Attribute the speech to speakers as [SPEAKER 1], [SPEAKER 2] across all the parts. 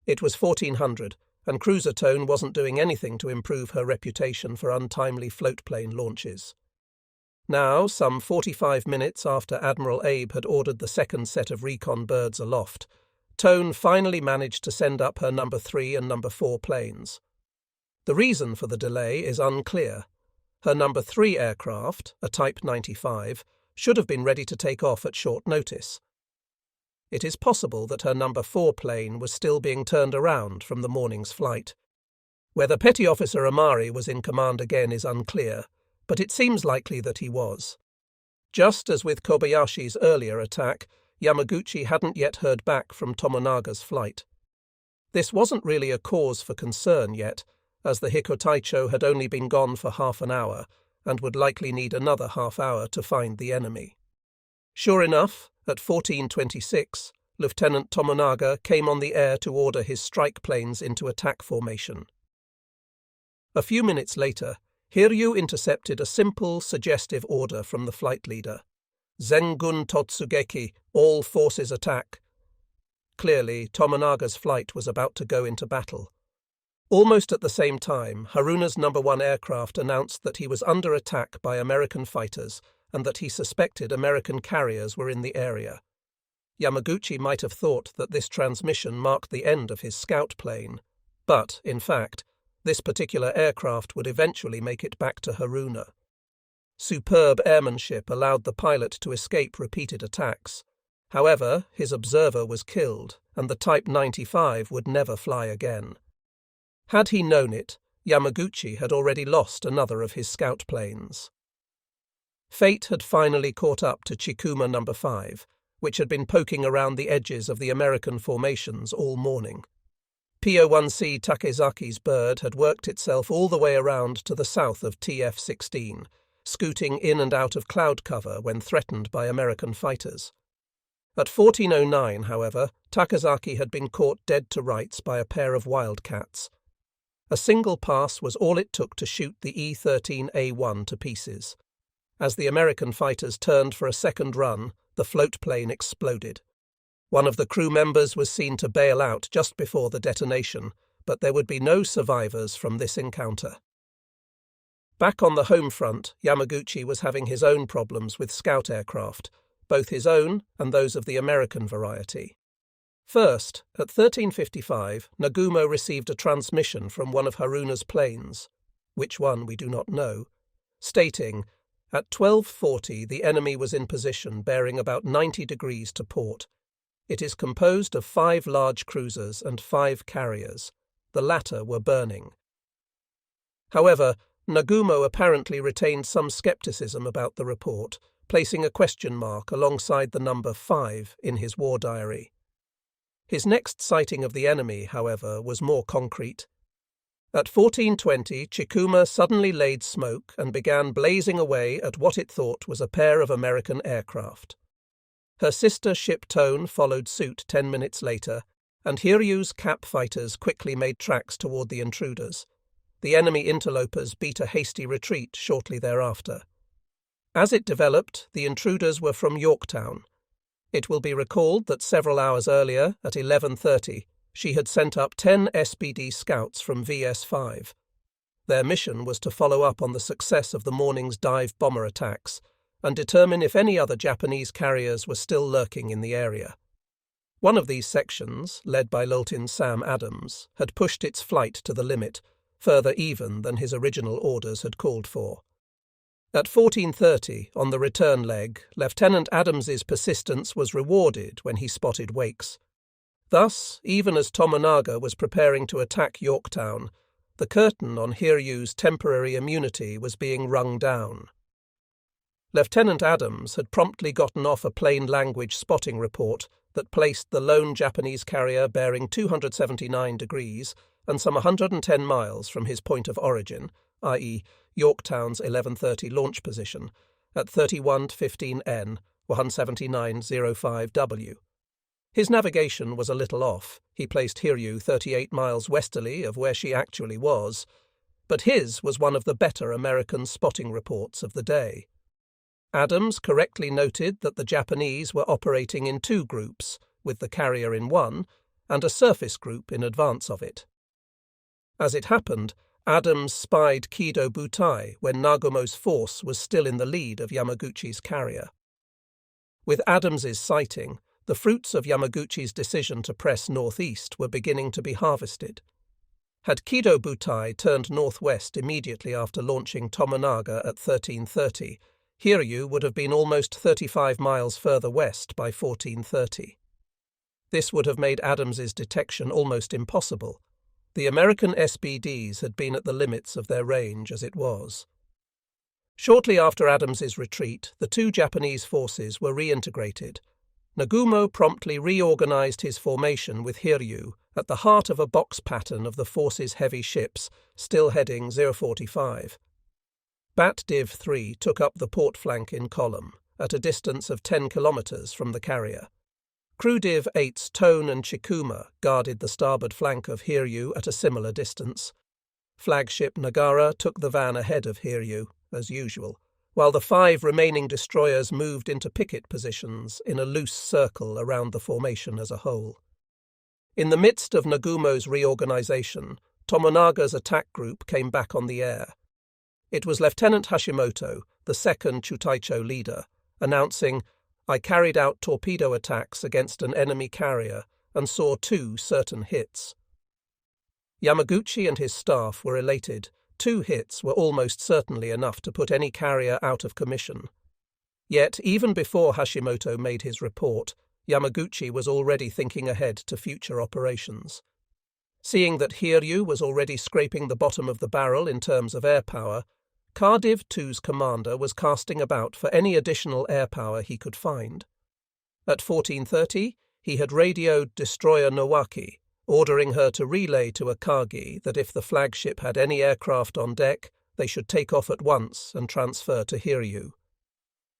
[SPEAKER 1] It was 1400, and cruiser Tone wasn't doing anything to improve her reputation for untimely floatplane launches. Now, some 45 minutes after Admiral Abe had ordered the second set of recon birds aloft, Tone finally managed to send up her number 3 and number 4 planes. The reason for the delay is unclear. Her number 3 aircraft, a Type 95, should have been ready to take off at short notice. It is possible that her number 4 plane was still being turned around from the morning's flight. Whether Petty Officer Amari was in command again is unclear, but it seems likely that he was. Just as with Kobayashi's earlier attack, Yamaguchi hadn't yet heard back from Tomonaga's flight. This wasn't really a cause for concern yet, as the Hikotaicho had only been gone for half an hour and would likely need another half hour to find the enemy. Sure enough, at 14:26, Lieutenant Tomonaga came on the air to order his strike planes into attack formation. A few minutes later, Hiryu intercepted a simple, suggestive order from the flight leader. Zengun Totsugeki, all forces attack. Clearly, Tomonaga's flight was about to go into battle. Almost at the same time, Haruna's number 1 aircraft announced that he was under attack by American fighters and that he suspected American carriers were in the area. Yamaguchi might have thought that this transmission marked the end of his scout plane, but, in fact, this particular aircraft would eventually make it back to Haruna. Superb airmanship allowed the pilot to escape repeated attacks. However, his observer was killed, and the Type 95 would never fly again. Had he known it, Yamaguchi had already lost another of his scout planes. Fate had finally caught up to Chikuma No. 5, which had been poking around the edges of the American formations all morning. PO-1C Takezaki's bird had worked itself all the way around to the south of TF-16, scooting in and out of cloud cover when threatened by American fighters. At 14:09, however, Takezaki had been caught dead to rights by a pair of wildcats. A single pass was all it took to shoot the E-13A1 to pieces. As the American fighters turned for a second run, the float plane exploded. One of the crew members was seen to bail out just before the detonation, but there would be no survivors from this encounter. Back on the home front, Yamaguchi was having his own problems with scout aircraft, both his own and those of the American variety. First, at 13:55, Nagumo received a transmission from one of Haruna's planes, which one we do not know, stating, at 12:40 the enemy was in position bearing about 90 degrees to port. It is composed of 5 large cruisers and 5 carriers. The latter were burning. However, Nagumo apparently retained some skepticism about the report, placing a question mark alongside the number 5 in his war diary. His next sighting of the enemy, however, was more concrete. At 14:20, Chikuma suddenly laid smoke and began blazing away at what it thought was a pair of American aircraft. Her sister ship Tone followed suit 10 minutes later, and Hiryu's Cap fighters quickly made tracks toward the intruders. The enemy interlopers beat a hasty retreat shortly thereafter. As it developed, the intruders were from Yorktown. It will be recalled that several hours earlier, at 11:30, she had sent up 10 SPD scouts from VS-5. Their mission was to follow up on the success of the morning's dive bomber attacks and determine if any other Japanese carriers were still lurking in the area. One of these sections, led by Lieutenant Sam Adams, had pushed its flight to the limit, further even than his original orders had called for. At 14:30, on the return leg, Lieutenant Adams's persistence was rewarded when he spotted wakes. Thus, even as Tomonaga was preparing to attack Yorktown, the curtain on Hiryu's temporary immunity was being wrung down. Lieutenant Adams had promptly gotten off a plain-language spotting report that placed the lone Japanese carrier bearing 279 degrees and some 110 miles from his point of origin, i.e. Yorktown's 11:30 launch position, at 31:15 N, 179.05 W. His navigation was a little off. He placed Hiryu 38 miles westerly of where she actually was, but his was one of the better American spotting reports of the day. Adams correctly noted that the Japanese were operating in 2 groups, with the carrier in one, and a surface group in advance of it. As it happened, Adams spied Kido Butai when Nagumo's force was still in the lead of Yamaguchi's carrier. With Adams's sighting, the fruits of Yamaguchi's decision to press northeast were beginning to be harvested. Had Kido Butai turned northwest immediately after launching Tomonaga at 1330, Hiryu would have been almost 35 miles further west by 1430. This would have made Adams's detection almost impossible. The American SBDs had been at the limits of their range as it was. Shortly after Adams's retreat, the two Japanese forces were reintegrated. Nagumo promptly reorganized his formation with Hiryu at the heart of a box pattern of the force's heavy ships, still heading 045. Bat Div 3 took up the port flank in column, at a distance of 10 kilometers from the carrier. Crew Div 8's Tone and Chikuma guarded the starboard flank of Hiryu at a similar distance. Flagship Nagara took the van ahead of Hiryu, as usual, while the 5 remaining destroyers moved into picket positions in a loose circle around the formation as a whole. In the midst of Nagumo's reorganization, Tomonaga's attack group came back on the air. It was Lieutenant Hashimoto, the second Chutaicho leader, announcing, "I carried out torpedo attacks against an enemy carrier and saw 2 certain hits." Yamaguchi and his staff were elated. 2 hits were almost certainly enough to put any carrier out of commission. Yet, even before Hashimoto made his report, Yamaguchi was already thinking ahead to future operations. Seeing that Hiryu was already scraping the bottom of the barrel in terms of air power, Cardiv 2's commander was casting about for any additional air power he could find. At 1430, he had radioed destroyer Nowaki, ordering her to relay to Akagi that if the flagship had any aircraft on deck, they should take off at once and transfer to Hiryu.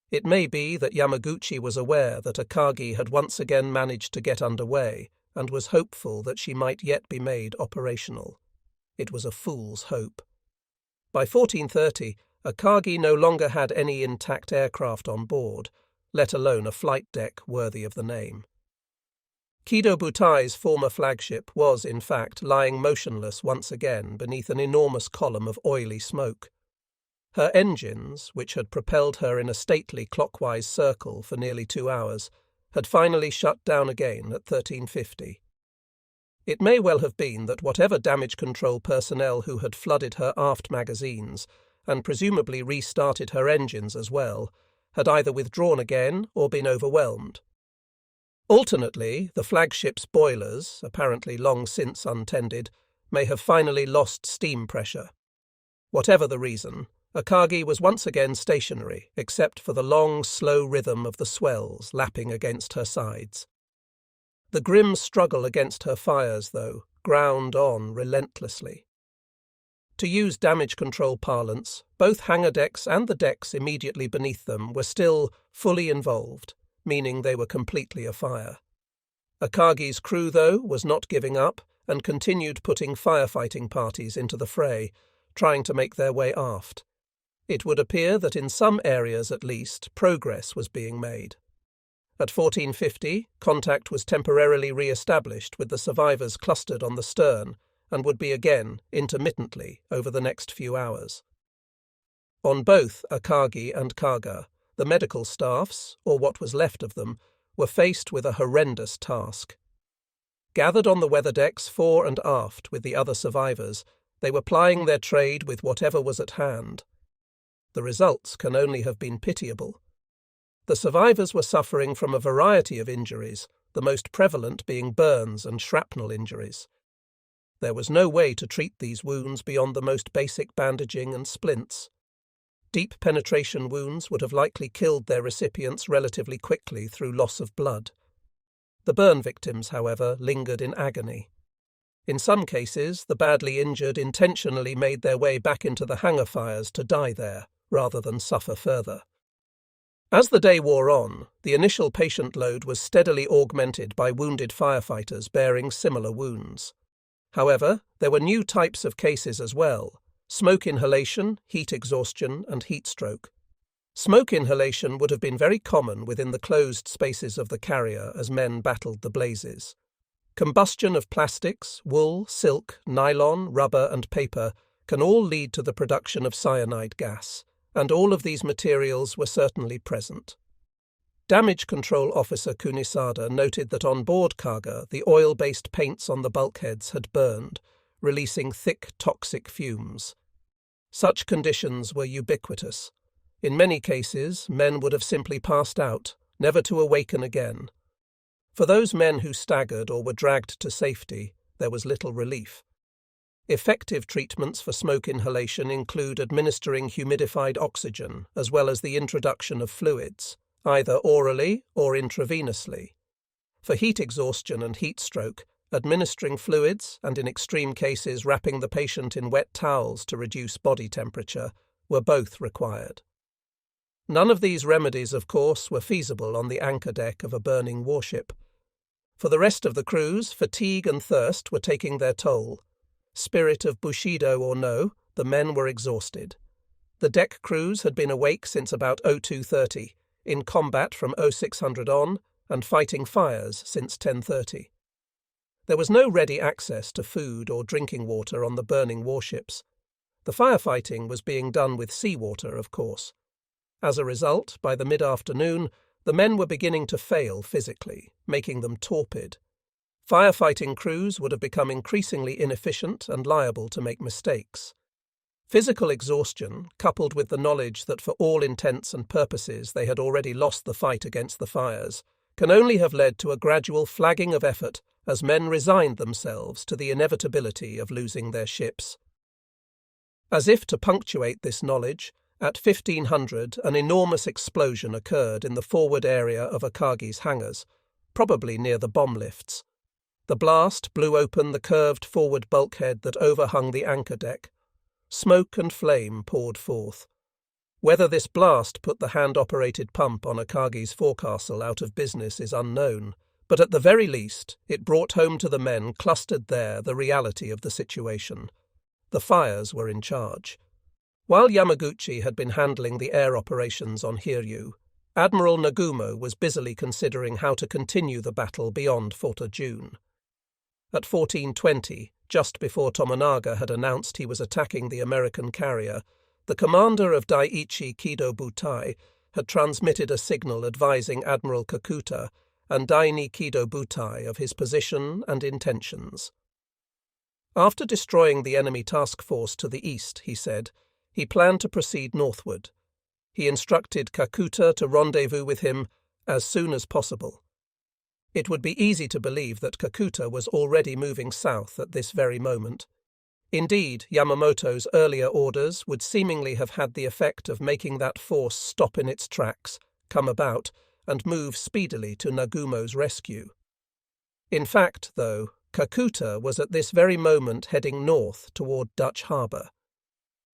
[SPEAKER 1] It may be that Yamaguchi was aware that Akagi had once again managed to get underway and was hopeful that she might yet be made operational. It was a fool's hope. By 1430, Akagi no longer had any intact aircraft on board, let alone a flight deck worthy of the name. Kido Butai's former flagship was, in fact, lying motionless once again beneath an enormous column of oily smoke. Her engines, which had propelled her in a stately clockwise circle for nearly 2 hours, had finally shut down again at 1350. It may well have been that whatever damage control personnel who had flooded her aft magazines, and presumably restarted her engines as well, had either withdrawn again or been overwhelmed. Alternately, the flagship's boilers, apparently long since untended, may have finally lost steam pressure. Whatever the reason, Akagi was once again stationary, except for the long, slow rhythm of the swells lapping against her sides. The grim struggle against her fires, though, ground on relentlessly. To use damage control parlance, both hangar decks and the decks immediately beneath them were still fully involved, meaning they were completely afire. Akagi's crew, though, was not giving up and continued putting firefighting parties into the fray, trying to make their way aft. It would appear that in some areas at least progress was being made. At 1450, contact was temporarily re-established with the survivors clustered on the stern and would be again intermittently over the next few hours. On both Akagi and Kaga, the medical staffs, or what was left of them, were faced with a horrendous task. Gathered on the weather decks fore and aft with the other survivors, they were plying their trade with whatever was at hand. The results can only have been pitiable. The survivors were suffering from a variety of injuries, the most prevalent being burns and shrapnel injuries. There was no way to treat these wounds beyond the most basic bandaging and splints. Deep penetration wounds would have likely killed their recipients relatively quickly through loss of blood. The burn victims, however, lingered in agony. In some cases, the badly injured intentionally made their way back into the hangar fires to die there, rather than suffer further. As the day wore on, the initial patient load was steadily augmented by wounded firefighters bearing similar wounds. However, there were new types of cases as well: smoke inhalation, heat exhaustion, and heat stroke. Smoke inhalation would have been very common within the closed spaces of the carrier as men battled the blazes. Combustion of plastics, wool, silk, nylon, rubber, and paper can all lead to the production of cyanide gas, and all of these materials were certainly present. Damage Control Officer Kunisada noted that on board Kaga, the oil-based paints on the bulkheads had burned, releasing thick, toxic fumes. Such conditions were ubiquitous. In many cases, men would have simply passed out, never to awaken again. For those men who staggered or were dragged to safety, there was little relief. Effective treatments for smoke inhalation include administering humidified oxygen, as well as the introduction of fluids, either orally or intravenously. For heat exhaustion and heat stroke, administering fluids and, in extreme cases, wrapping the patient in wet towels to reduce body temperature were both required. None of these remedies, of course, were feasible on the anchor deck of a burning warship. For the rest of the crews, fatigue and thirst were taking their toll. Spirit of Bushido or no, the men were exhausted. The deck crews had been awake since about 02:30, in combat from 0600 on, and fighting fires since 10:30. There was no ready access to food or drinking water on the burning warships. The firefighting was being done with seawater, of course. As a result, by the mid-afternoon, the men were beginning to fail physically, making them torpid. Firefighting crews would have become increasingly inefficient and liable to make mistakes. Physical exhaustion, coupled with the knowledge that for all intents and purposes they had already lost the fight against the fires, can only have led to a gradual flagging of effort as men resigned themselves to the inevitability of losing their ships. As if to punctuate this knowledge, at 1500 an enormous explosion occurred in the forward area of Akagi's hangars, probably near the bomb lifts. The blast blew open the curved forward bulkhead that overhung the anchor deck. Smoke and flame poured forth. Whether this blast put the hand-operated pump on Akagi's forecastle out of business is unknown, but at the very least it brought home to the men clustered there the reality of the situation. The fires were in charge. While Yamaguchi had been handling the air operations on Hiryu, Admiral Nagumo was busily considering how to continue the battle beyond Fort June. At 14:20, just before Tomonaga had announced he was attacking the American carrier, the commander of Daiichi Kido Butai had transmitted a signal advising Admiral Kakuta and Daini Kido Butai of his position and intentions. After destroying the enemy task force to the east, he said, he planned to proceed northward. He instructed Kakuta to rendezvous with him as soon as possible. It would be easy to believe that Kakuta was already moving south at this very moment. Indeed, Yamamoto's earlier orders would seemingly have had the effect of making that force stop in its tracks, come about, and move speedily to Nagumo's rescue. In fact, though, Kakuta was at this very moment heading north toward Dutch Harbour.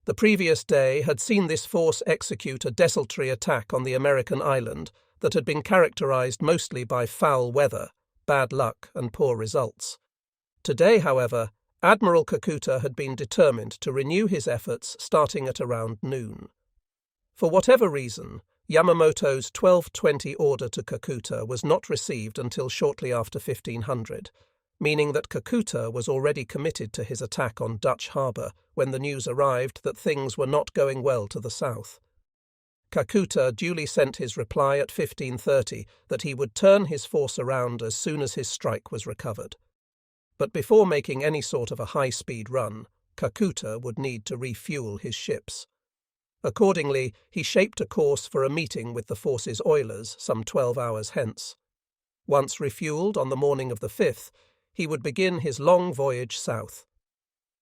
[SPEAKER 1] The previous day had seen this force execute a desultory attack on the American island that had been characterized mostly by foul weather, bad luck, and poor results. Today, however, Admiral Kakuta had been determined to renew his efforts starting at around noon. For whatever reason, Yamamoto's 12:20 order to Kakuta was not received until shortly after 1500, meaning that Kakuta was already committed to his attack on Dutch Harbour when the news arrived that things were not going well to the south. Kakuta duly sent his reply at 15:30 that he would turn his force around as soon as his strike was recovered. But before making any sort of a high-speed run, Kakuta would need to refuel his ships. Accordingly, he shaped a course for a meeting with the force's oilers some 12 hours hence. Once refueled on the morning of the 5th, he would begin his long voyage south.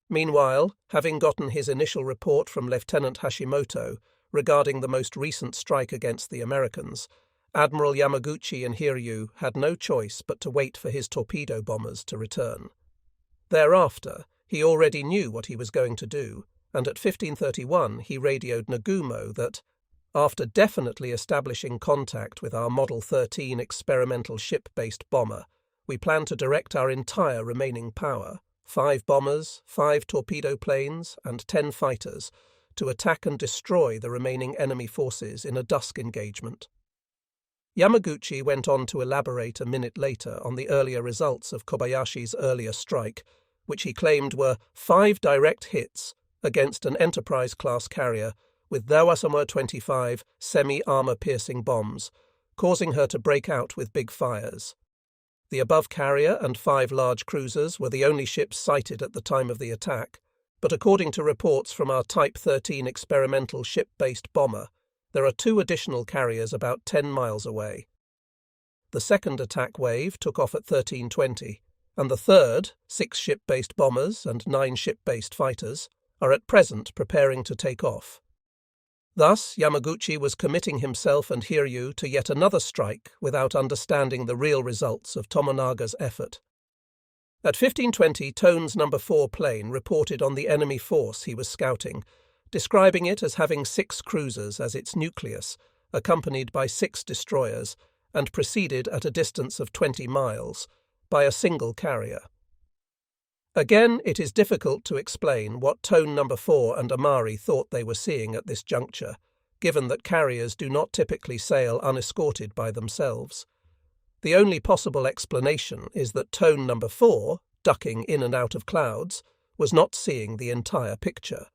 [SPEAKER 1] Meanwhile, having gotten his initial report from Lieutenant Hashimoto regarding the most recent strike against the Americans, Admiral Yamaguchi in Hiryu had no choice but to wait for his torpedo bombers to return. Thereafter, he already knew what he was going to do, and at 15:31 he radioed Nagumo that, after definitely establishing contact with our Model 13 experimental ship-based bomber, we plan to direct our entire remaining power, 5 bombers, 5 torpedo planes, and 10 fighters, to attack and destroy the remaining enemy forces in a dusk engagement. Yamaguchi went on to elaborate a minute later on the earlier results of Kobayashi's earlier strike, which he claimed were 5 direct hits against an Enterprise-class carrier with Dawasama 25 semi-armor-piercing bombs, causing her to break out with big fires. The above carrier and 5 large cruisers were the only ships sighted at the time of the attack, but according to reports from our Type 13 experimental ship-based bomber, there are 2 additional carriers about 10 miles away. The second attack wave took off at 13:20, and the third, 6 ship-based bombers and 9 ship-based fighters, are at present preparing to take off. Thus, Yamaguchi was committing himself and Hiryu to yet another strike without understanding the real results of Tomonaga's effort. At 15:20, Tone's No. 4 plane reported on the enemy force he was scouting, describing it as having 6 cruisers as its nucleus, accompanied by 6 destroyers, and preceded at a distance of 20 miles by a single carrier. Again, it is difficult to explain what Tone No. 4 and Amari thought they were seeing at this juncture, given that carriers do not typically sail unescorted by themselves. The only possible explanation is that Tone No. 4, ducking in and out of clouds, was not seeing the entire picture.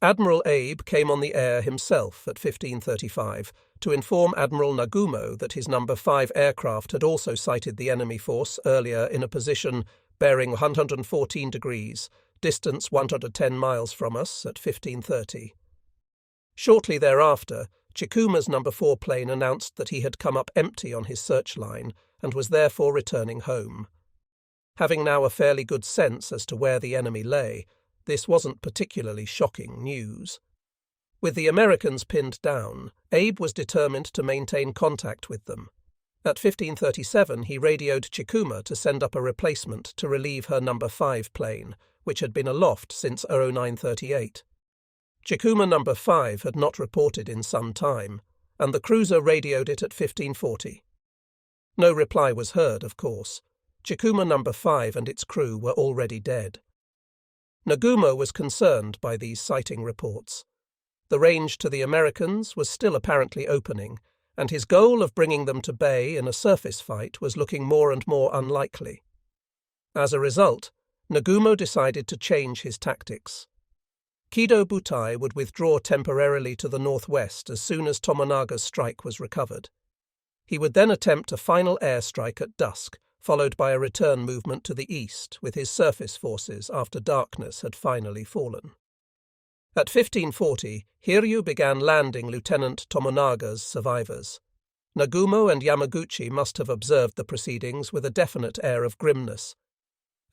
[SPEAKER 1] Admiral Abe came on the air himself at 15:35 to inform Admiral Nagumo that his No. 5 aircraft had also sighted the enemy force earlier in a position bearing 114 degrees, distance 110 miles from us at 15:30. Shortly thereafter, Chikuma's No. 4 plane announced that he had come up empty on his search line and was therefore returning home. Having now a fairly good sense as to where the enemy lay, this wasn't particularly shocking news. With the Americans pinned down, Abe was determined to maintain contact with them. At 15:37, he radioed Chikuma to send up a replacement to relieve her No. 5 plane, which had been aloft since 09:38. Chikuma No. 5 had not reported in some time, and the cruiser radioed it at 15:40. No reply was heard, of course. Chikuma No. 5 and its crew were already dead. Nagumo was concerned by these sighting reports. The range to the Americans was still apparently opening, and his goal of bringing them to bay in a surface fight was looking more and more unlikely. As a result, Nagumo decided to change his tactics. Kido Butai would withdraw temporarily to the northwest as soon as Tomonaga's strike was recovered. He would then attempt a final airstrike at dusk, followed by a return movement to the east with his surface forces after darkness had finally fallen. At 15:40, Hiryu began landing Lieutenant Tomonaga's survivors. Nagumo and Yamaguchi must have observed the proceedings with a definite air of grimness.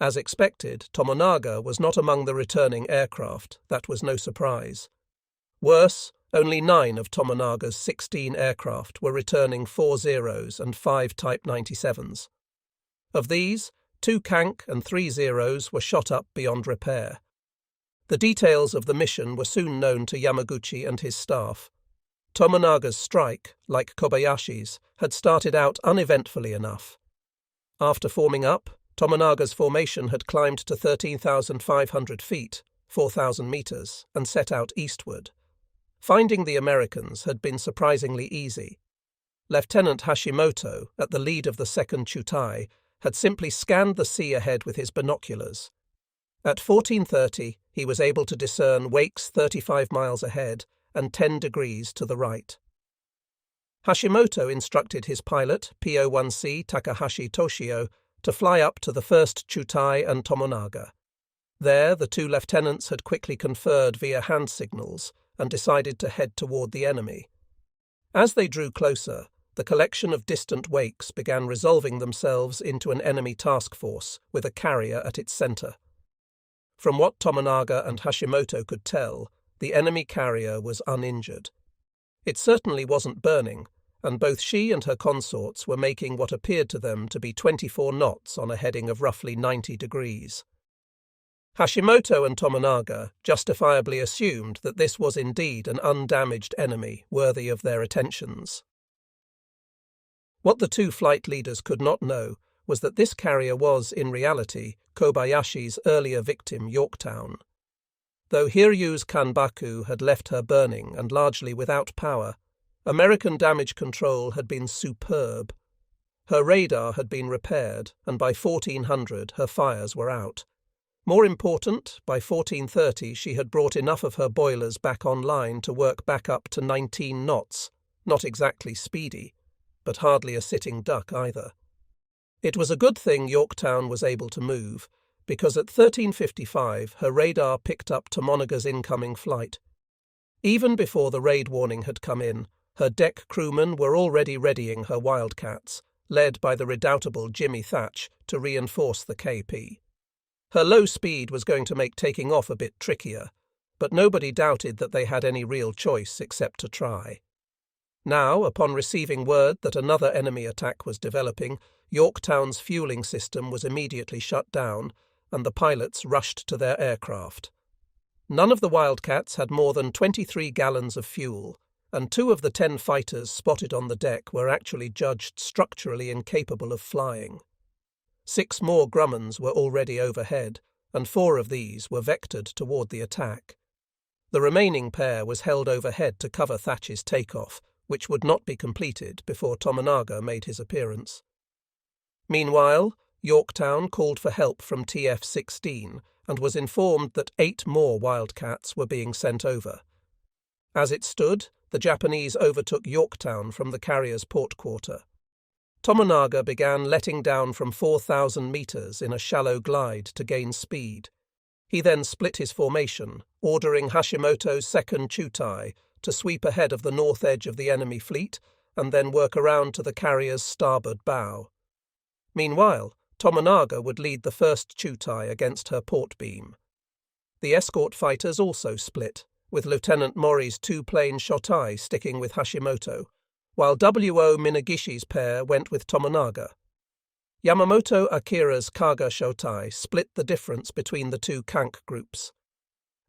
[SPEAKER 1] As expected, Tomonaga was not among the returning aircraft. That was no surprise. Worse, only 9 of Tomonaga's 16 aircraft were returning 4 Zeros and 5 Type 97s. Of these, 2 Kank and 3 Zeros were shot up beyond repair. The details of the mission were soon known to Yamaguchi and his staff. Tomonaga's strike, like Kobayashi's, had started out uneventfully enough. After forming up, Tomonaga's formation had climbed to 13,500 feet, 4,000 meters, and set out eastward. Finding the Americans had been surprisingly easy. Lieutenant Hashimoto, at the lead of the second Chutai, had simply scanned the sea ahead with his binoculars. At 14:30, he was able to discern wakes 35 miles ahead and 10 degrees to the right. Hashimoto instructed his pilot, PO-1C Takahashi Toshio, to fly up to the first Chutai and Tomonaga. There, the 2 lieutenants had quickly conferred via hand signals and decided to head toward the enemy. As they drew closer, the collection of distant wakes began resolving themselves into an enemy task force with a carrier at its center. From what Tomonaga and Hashimoto could tell, the enemy carrier was uninjured. It certainly wasn't burning, and both she and her consorts were making what appeared to them to be 24 knots on a heading of roughly 90 degrees. Hashimoto and Tomonaga justifiably assumed that this was indeed an undamaged enemy worthy of their attentions. What the 2 flight leaders could not know was that this carrier was, in reality, Kobayashi's earlier victim, Yorktown. Though Hiryu's Kanbaku had left her burning and largely without power, American damage control had been superb. Her radar had been repaired, and by 1400 her fires were out. More important, by 1430 she had brought enough of her boilers back online to work back up to 19 knots, not exactly speedy, but hardly a sitting duck either. It was a good thing Yorktown was able to move, because at 1355 her radar picked up Tomonaga's incoming flight. Even before the raid warning had come in, her deck crewmen were already readying her Wildcats, led by the redoubtable Jimmy Thatch, to reinforce the KP. Her low speed was going to make taking off a bit trickier, but nobody doubted that they had any real choice except to try. Now, upon receiving word that another enemy attack was developing, Yorktown's fueling system was immediately shut down, and the pilots rushed to their aircraft. None of the Wildcats had more than 23 gallons of fuel, and 2 of the 10 fighters spotted on the deck were actually judged structurally incapable of flying. 6 more Grummons were already overhead, and 4 of these were vectored toward the attack. The remaining pair was held overhead to cover Thatch's takeoff, which would not be completed before Tomonaga made his appearance. Meanwhile, Yorktown called for help from TF-16 and was informed that 8 more Wildcats were being sent over. As it stood, the Japanese overtook Yorktown from the carrier's port quarter. Tomonaga began letting down from 4,000 meters in a shallow glide to gain speed. He then split his formation, ordering Hashimoto's second Chutai to sweep ahead of the north edge of the enemy fleet and then work around to the carrier's starboard bow. Meanwhile, Tomonaga would lead the first Chutai against her port beam. The escort fighters also split, with Lieutenant Mori's 2-plane Shotai sticking with Hashimoto, while W.O. Minagishi's pair went with Tomonaga. Yamamoto Akira's Kaga Shotai split the difference between the 2 Kank groups.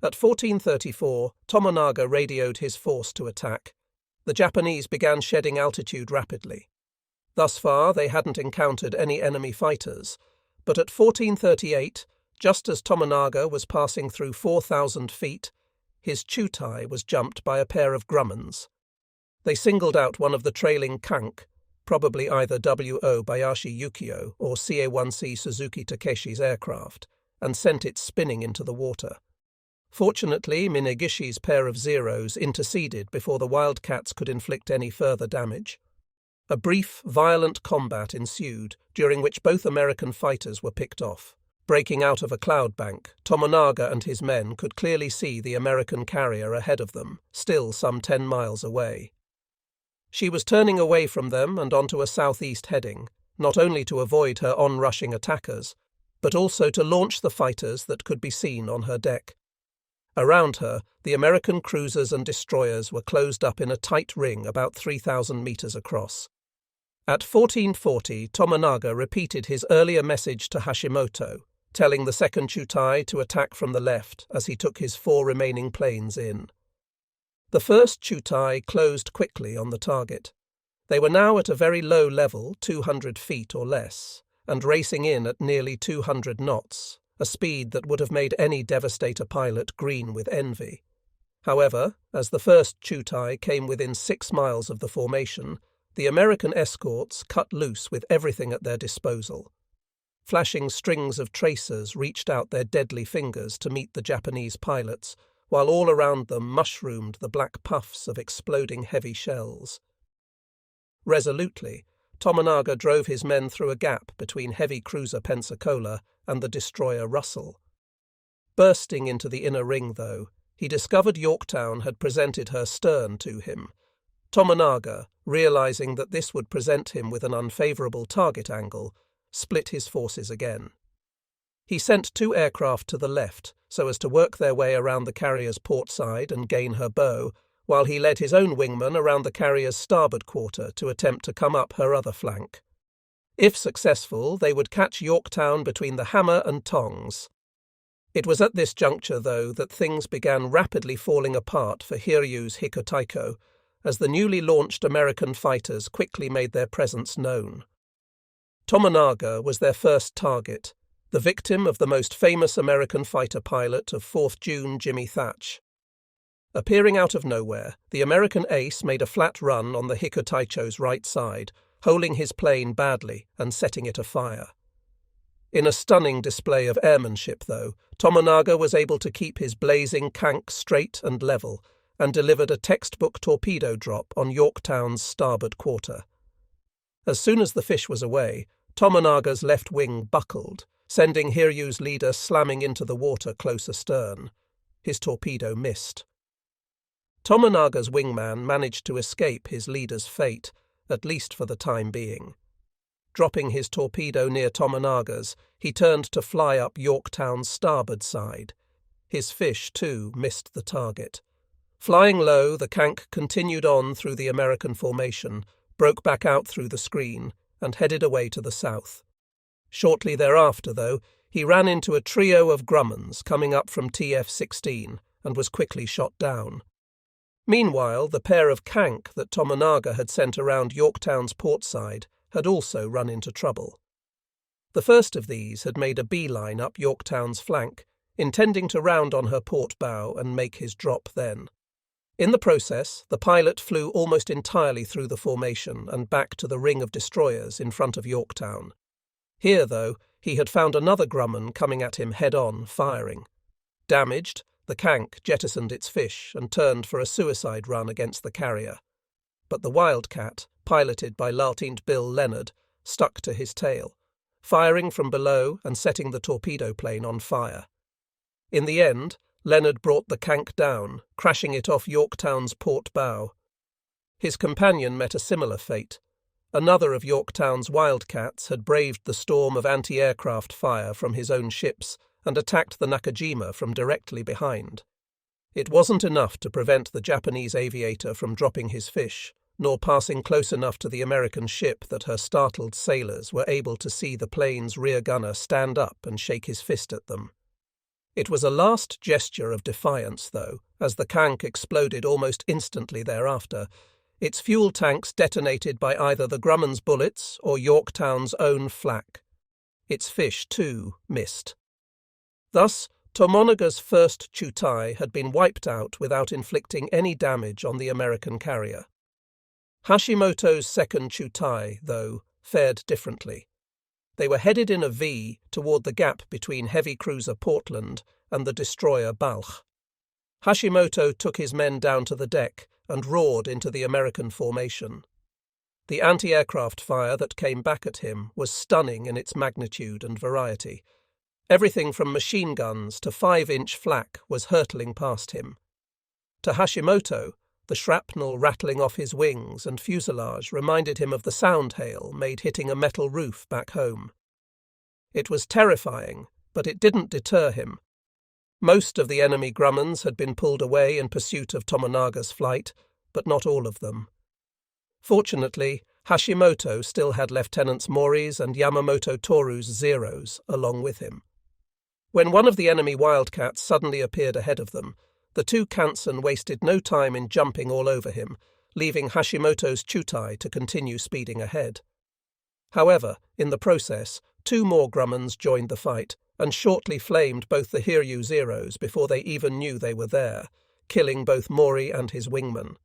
[SPEAKER 1] At 1434, Tomonaga radioed his force to attack. The Japanese began shedding altitude rapidly. Thus far, they hadn't encountered any enemy fighters, but at 1438, just as Tomonaga was passing through 4,000 feet, his Chutai was jumped by a pair of Grummons. They singled out one of the trailing Kank, probably either W.O. Bayashi Yukio or CA-1C Suzuki Takeshi's aircraft, and sent it spinning into the water. Fortunately, Minagishi's pair of Zeros interceded before the Wildcats could inflict any further damage. A brief, violent combat ensued, during which both American fighters were picked off. Breaking out of a cloud bank, Tomonaga and his men could clearly see the American carrier ahead of them, still some 10 miles away. She was turning away from them and onto a southeast heading, not only to avoid her onrushing attackers, but also to launch the fighters that could be seen on her deck. Around her, the American cruisers and destroyers were closed up in a tight ring about 3,000 meters across. At 1440, Tomonaga repeated his earlier message to Hashimoto, telling the second Chutai to attack from the left as he took his 4 remaining planes in. The first Chutai closed quickly on the target. They were now at a very low level, 200 feet or less, and racing in at nearly 200 knots, a speed that would have made any Devastator pilot green with envy. However, as the first Chutai came within 6 miles of the formation, the American escorts cut loose with everything at their disposal. Flashing strings of tracers reached out their deadly fingers to meet the Japanese pilots, while all around them mushroomed the black puffs of exploding heavy shells. Resolutely, Tomonaga drove his men through a gap between heavy cruiser Pensacola and the destroyer Russell. Bursting into the inner ring, though, he discovered Yorktown had presented her stern to him. Tomonaga, realizing that this would present him with an unfavorable target angle, split his forces again. He sent 2 aircraft to the left so as to work their way around the carrier's port side and gain her bow, while he led his own wingman around the carrier's starboard quarter to attempt to come up her other flank. If successful, they would catch Yorktown between the hammer and tongs. It was at this juncture, though, that things began rapidly falling apart for Hiryu's Hikotaiko, as the newly launched American fighters quickly made their presence known. Tomonaga was their first target, the victim of the most famous American fighter pilot of 4th June, Jimmy Thatch. Appearing out of nowhere, the American ace made a flat run on the Hikutaicho's right side, holing his plane badly and setting it afire. In a stunning display of airmanship, though, Tomonaga was able to keep his blazing kank straight and level, and delivered a textbook torpedo drop on Yorktown's starboard quarter. As soon as the fish was away, Tomonaga's left wing buckled, sending Hiryu's leader slamming into the water close astern. His torpedo missed. Tomonaga's wingman managed to escape his leader's fate, at least for the time being. Dropping his torpedo near Tomonaga's, he turned to fly up Yorktown's starboard side. His fish, too, missed the target. Flying low, the kank continued on through the American formation, broke back out through the screen, and headed away to the south. Shortly thereafter, though, he ran into a trio of Grummons coming up from TF-16 and was quickly shot down. Meanwhile, the pair of kank that Tomonaga had sent around Yorktown's port side had also run into trouble. The first of these had made a beeline up Yorktown's flank, intending to round on her port bow and make his drop then. In the process, the pilot flew almost entirely through the formation and back to the ring of destroyers in front of Yorktown. Here, though, he had found another Grumman coming at him head-on, firing. Damaged, the kank jettisoned its fish and turned for a suicide run against the carrier. But the Wildcat, piloted by Lieutenant Bill Leonard, stuck to his tail, firing from below and setting the torpedo plane on fire. In the end, Leonard brought the kank down, crashing it off Yorktown's port bow. His companion met a similar fate. Another of Yorktown's Wildcats had braved the storm of anti-aircraft fire from his own ships and attacked the Nakajima from directly behind. It wasn't enough to prevent the Japanese aviator from dropping his fish, nor passing close enough to the American ship that her startled sailors were able to see the plane's rear gunner stand up and shake his fist at them. It was a last gesture of defiance, though, as the kank exploded almost instantly thereafter, its fuel tanks detonated by either the Grumman's bullets or Yorktown's own flak. Its fish, too, missed. Thus, Tomonaga's first Chutai had been wiped out without inflicting any damage on the American carrier. Hashimoto's second Chutai, though, fared differently. They were headed in a V toward the gap between heavy cruiser Portland and the destroyer Balch. Hashimoto took his men down to the deck and roared into the American formation. The anti-aircraft fire that came back at him was stunning in its magnitude and variety. Everything from machine guns to 5-inch flak was hurtling past him. To Hashimoto, the shrapnel rattling off his wings and fuselage reminded him of the sound hail made hitting a metal roof back home. It was terrifying, but it didn't deter him. Most of the enemy Grummans had been pulled away in pursuit of Tomonaga's flight, but not all of them. Fortunately, Hashimoto still had Lieutenants Mori's and Yamamoto Toru's Zeros along with him. When one of the enemy Wildcats suddenly appeared ahead of them, the two Kansen wasted no time in jumping all over him, leaving Hashimoto's Chutai to continue speeding ahead. However, in the process, two more Grummans joined the fight and shortly flamed both the Hiryu Zeros before they even knew they were there, killing both Mori and his wingman.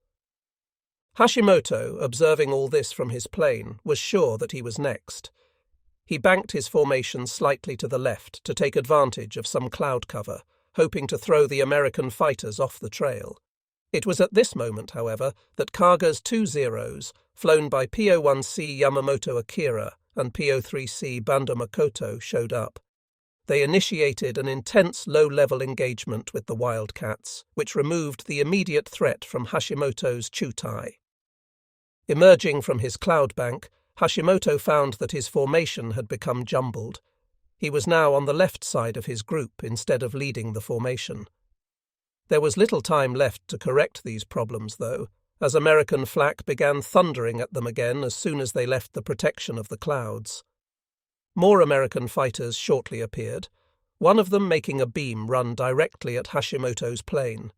[SPEAKER 1] Hashimoto, observing all this from his plane, was sure that he was next. He banked his formation slightly to the left to take advantage of some cloud cover, hoping to throw the American fighters off the trail. It was at this moment, however, that Kaga's two Zeros, flown by PO-1C Yamamoto Akira and PO-3C Bando Makoto, showed up. They initiated an intense low-level engagement with the Wildcats, which removed the immediate threat from Hashimoto's Chutai. Emerging from his cloud bank, Hashimoto found that his formation had become jumbled. He was now on the left side of his group instead of leading the formation. There was little time left to correct these problems, though, as American flak began thundering at them again as soon as they left the protection of the clouds. More American fighters shortly appeared, one of them making a beam run directly at Hashimoto's plane.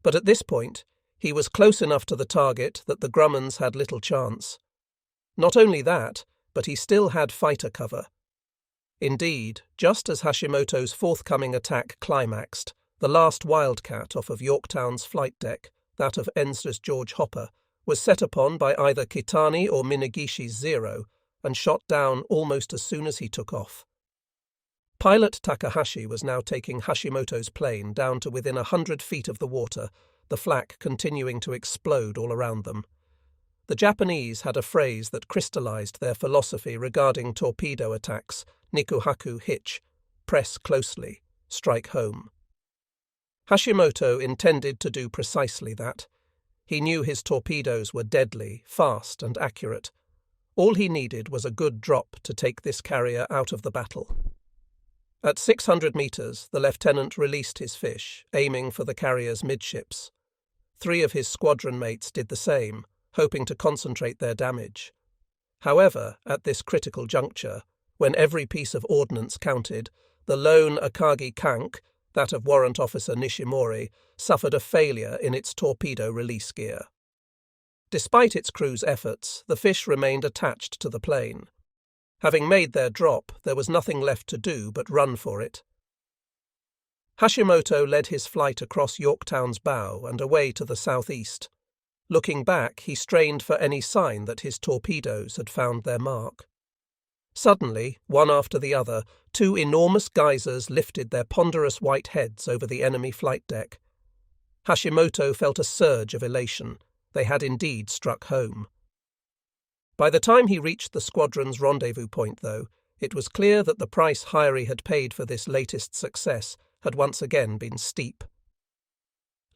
[SPEAKER 1] But at this point, he was close enough to the target that the Grummans had little chance. Not only that, but he still had fighter cover. Indeed, just as Hashimoto's forthcoming attack climaxed, The last Wildcat off of Yorktown's flight deck, that of Ensign George Hopper, was set upon by either Kitani or Minagishi's Zero and shot down almost as soon as he took off. Pilot Takahashi was now taking Hashimoto's plane down to within 100 feet of the water, the flak continuing to explode all around them. The Japanese had a phrase that crystallized their philosophy regarding torpedo attacks: Nikuhaku hitch, press closely, strike home. Hashimoto intended to do precisely that. He knew his torpedoes were deadly, fast and accurate. All he needed was a good drop to take this carrier out of the battle. At 600 meters, the lieutenant released his fish, aiming for the carrier's midships. 3 of his squadron mates did the same, hoping to concentrate their damage. However, at this critical juncture, when every piece of ordnance counted, the lone Akagi Kank, that of Warrant Officer Nishimori, suffered a failure in its torpedo release gear. Despite its crew's efforts, the fish remained attached to the plane. Having made their drop, there was nothing left to do but run for it. Hashimoto led his flight across Yorktown's bow and away to the southeast. Looking back, he strained for any sign that his torpedoes had found their mark. Suddenly, one after the other, 2 enormous geysers lifted their ponderous white heads over the enemy flight deck. Hashimoto felt a surge of elation. They had indeed struck home. By the time he reached the squadron's rendezvous point, though, it was clear that the price Hyrie had paid for this latest success had once again been steep.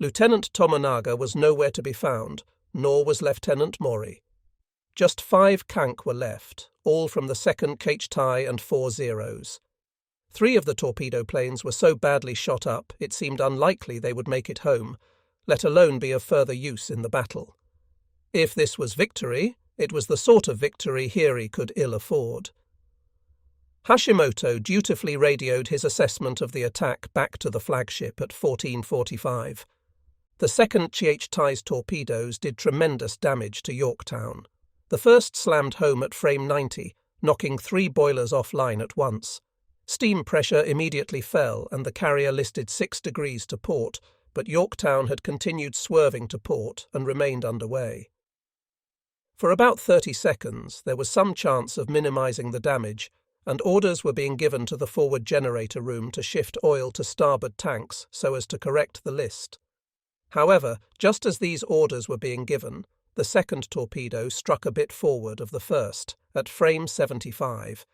[SPEAKER 1] Lieutenant Tomonaga was nowhere to be found, nor was Lieutenant Mori. Just 5 Kank were left, all from the 2nd Keiichi and 4 Zeros. 3 of the torpedo planes were so badly shot up it seemed unlikely they would make it home, let alone be of further use in the battle. If this was victory, it was the sort of victory Hyrie could ill afford. Hashimoto dutifully radioed his assessment of the attack back to the flagship at 14:45. The 2nd Keiichi's torpedoes did tremendous damage to Yorktown. The first slammed home at frame 90, knocking 3 boilers offline at once. Steam pressure immediately fell and the carrier listed 6 degrees to port, but Yorktown had continued swerving to port and remained underway. For about 30 seconds, there was some chance of minimizing the damage, and orders were being given to the forward generator room to shift oil to starboard tanks so as to correct the list. However, just as these orders were being given, the 2nd torpedo struck a bit forward of the 1st, at frame 75.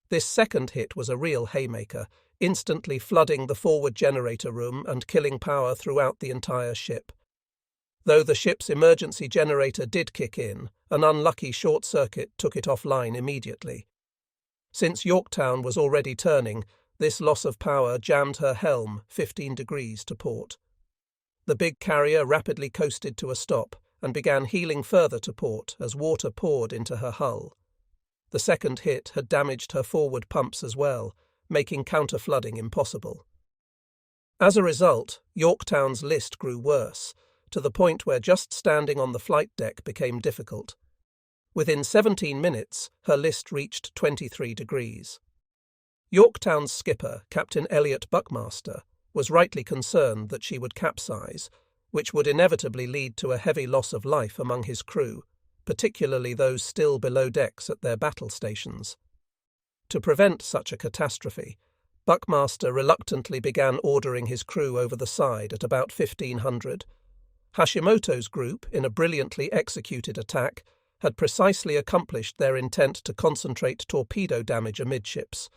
[SPEAKER 1] This 2nd hit was a real haymaker, instantly flooding the forward generator room and killing power throughout the entire ship. Though the ship's emergency generator did kick in, an unlucky short circuit took it offline immediately. Since Yorktown was already turning, this loss of power jammed her helm 15 degrees to port. The big carrier rapidly coasted to a stop and began heeling further to port as water poured into her hull. The 2nd hit had damaged her forward pumps as well, making counter-flooding impossible. As a result, Yorktown's list grew worse, to the point where just standing on the flight deck became difficult. Within 17 minutes, her list reached 23 degrees. Yorktown's skipper, Captain Elliot Buckmaster, was rightly concerned that she would capsize, which would inevitably lead to a heavy loss of life among his crew, particularly those still below decks at their battle stations. To prevent such a catastrophe, Buckmaster reluctantly began ordering his crew over the side at about 1500. Hashimoto's group, in a brilliantly executed attack, had precisely accomplished their intent to concentrate torpedo damage amidships.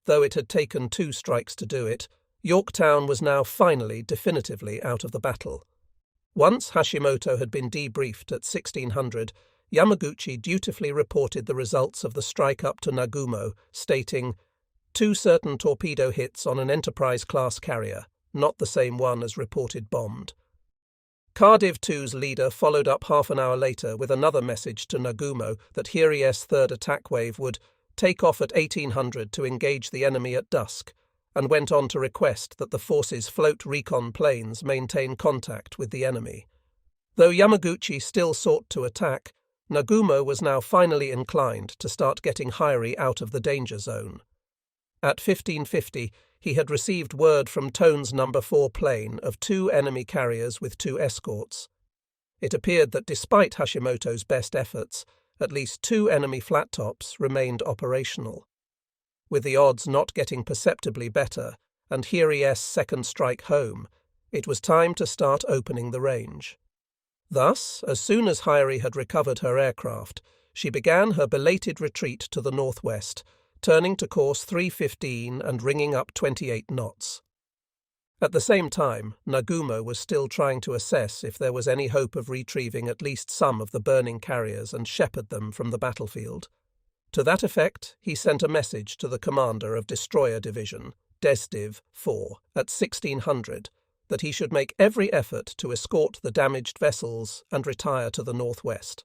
[SPEAKER 1] Though it had taken 2 strikes to do it, Yorktown was now finally definitively out of the battle. Once Hashimoto had been debriefed at 1600, Yamaguchi dutifully reported the results of the strike up to Nagumo, stating, 2 certain torpedo hits on an Enterprise-class carrier, not the same one as reported bombed. Cardiff 2's leader followed up half an hour later with another message to Nagumo that Hyrie's 3rd attack wave would take off at 1800 to engage the enemy at dusk, and went on to request that the force's float recon planes maintain contact with the enemy. Though Yamaguchi still sought to attack, Nagumo was now finally inclined to start getting Hyrie out of the danger zone. At 1550, he had received word from Tone's No. 4 plane of 2 enemy carriers with 2 escorts. It appeared that despite Hashimoto's best efforts, at least 2 enemy flat tops remained operational. With the odds not getting perceptibly better and Hirie's second strike home, it was time to start opening the range. Thus, as soon as Hiri had recovered her aircraft, she began her belated retreat to the northwest, turning to course 315 and ringing up 28 knots. At the same time, Nagumo was still trying to assess if there was any hope of retrieving at least some of the burning carriers and shepherd them from the battlefield. To that effect, he sent a message to the commander of Destroyer Division, Desdiv 4, at 1600, that he should make every effort to escort the damaged vessels and retire to the northwest.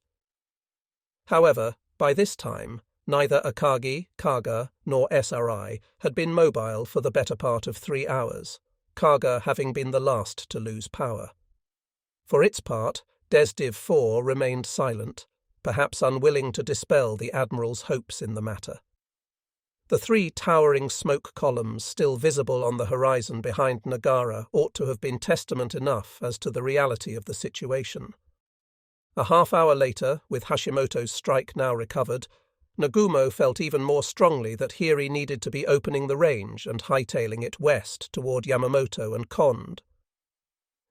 [SPEAKER 1] However, by this time, neither Akagi, Kaga, nor SRI had been mobile for the better part of 3 hours, Kaga having been the last to lose power. For its part, Desdiv 4 remained silent, perhaps unwilling to dispel the Admiral's hopes in the matter. The 3 towering smoke columns still visible on the horizon behind Nagara ought to have been testament enough as to the reality of the situation. A half-hour later, with Hashimoto's strike now recovered, Nagumo felt even more strongly that Hiri needed to be opening the range and hightailing it west toward Yamamoto and Kond.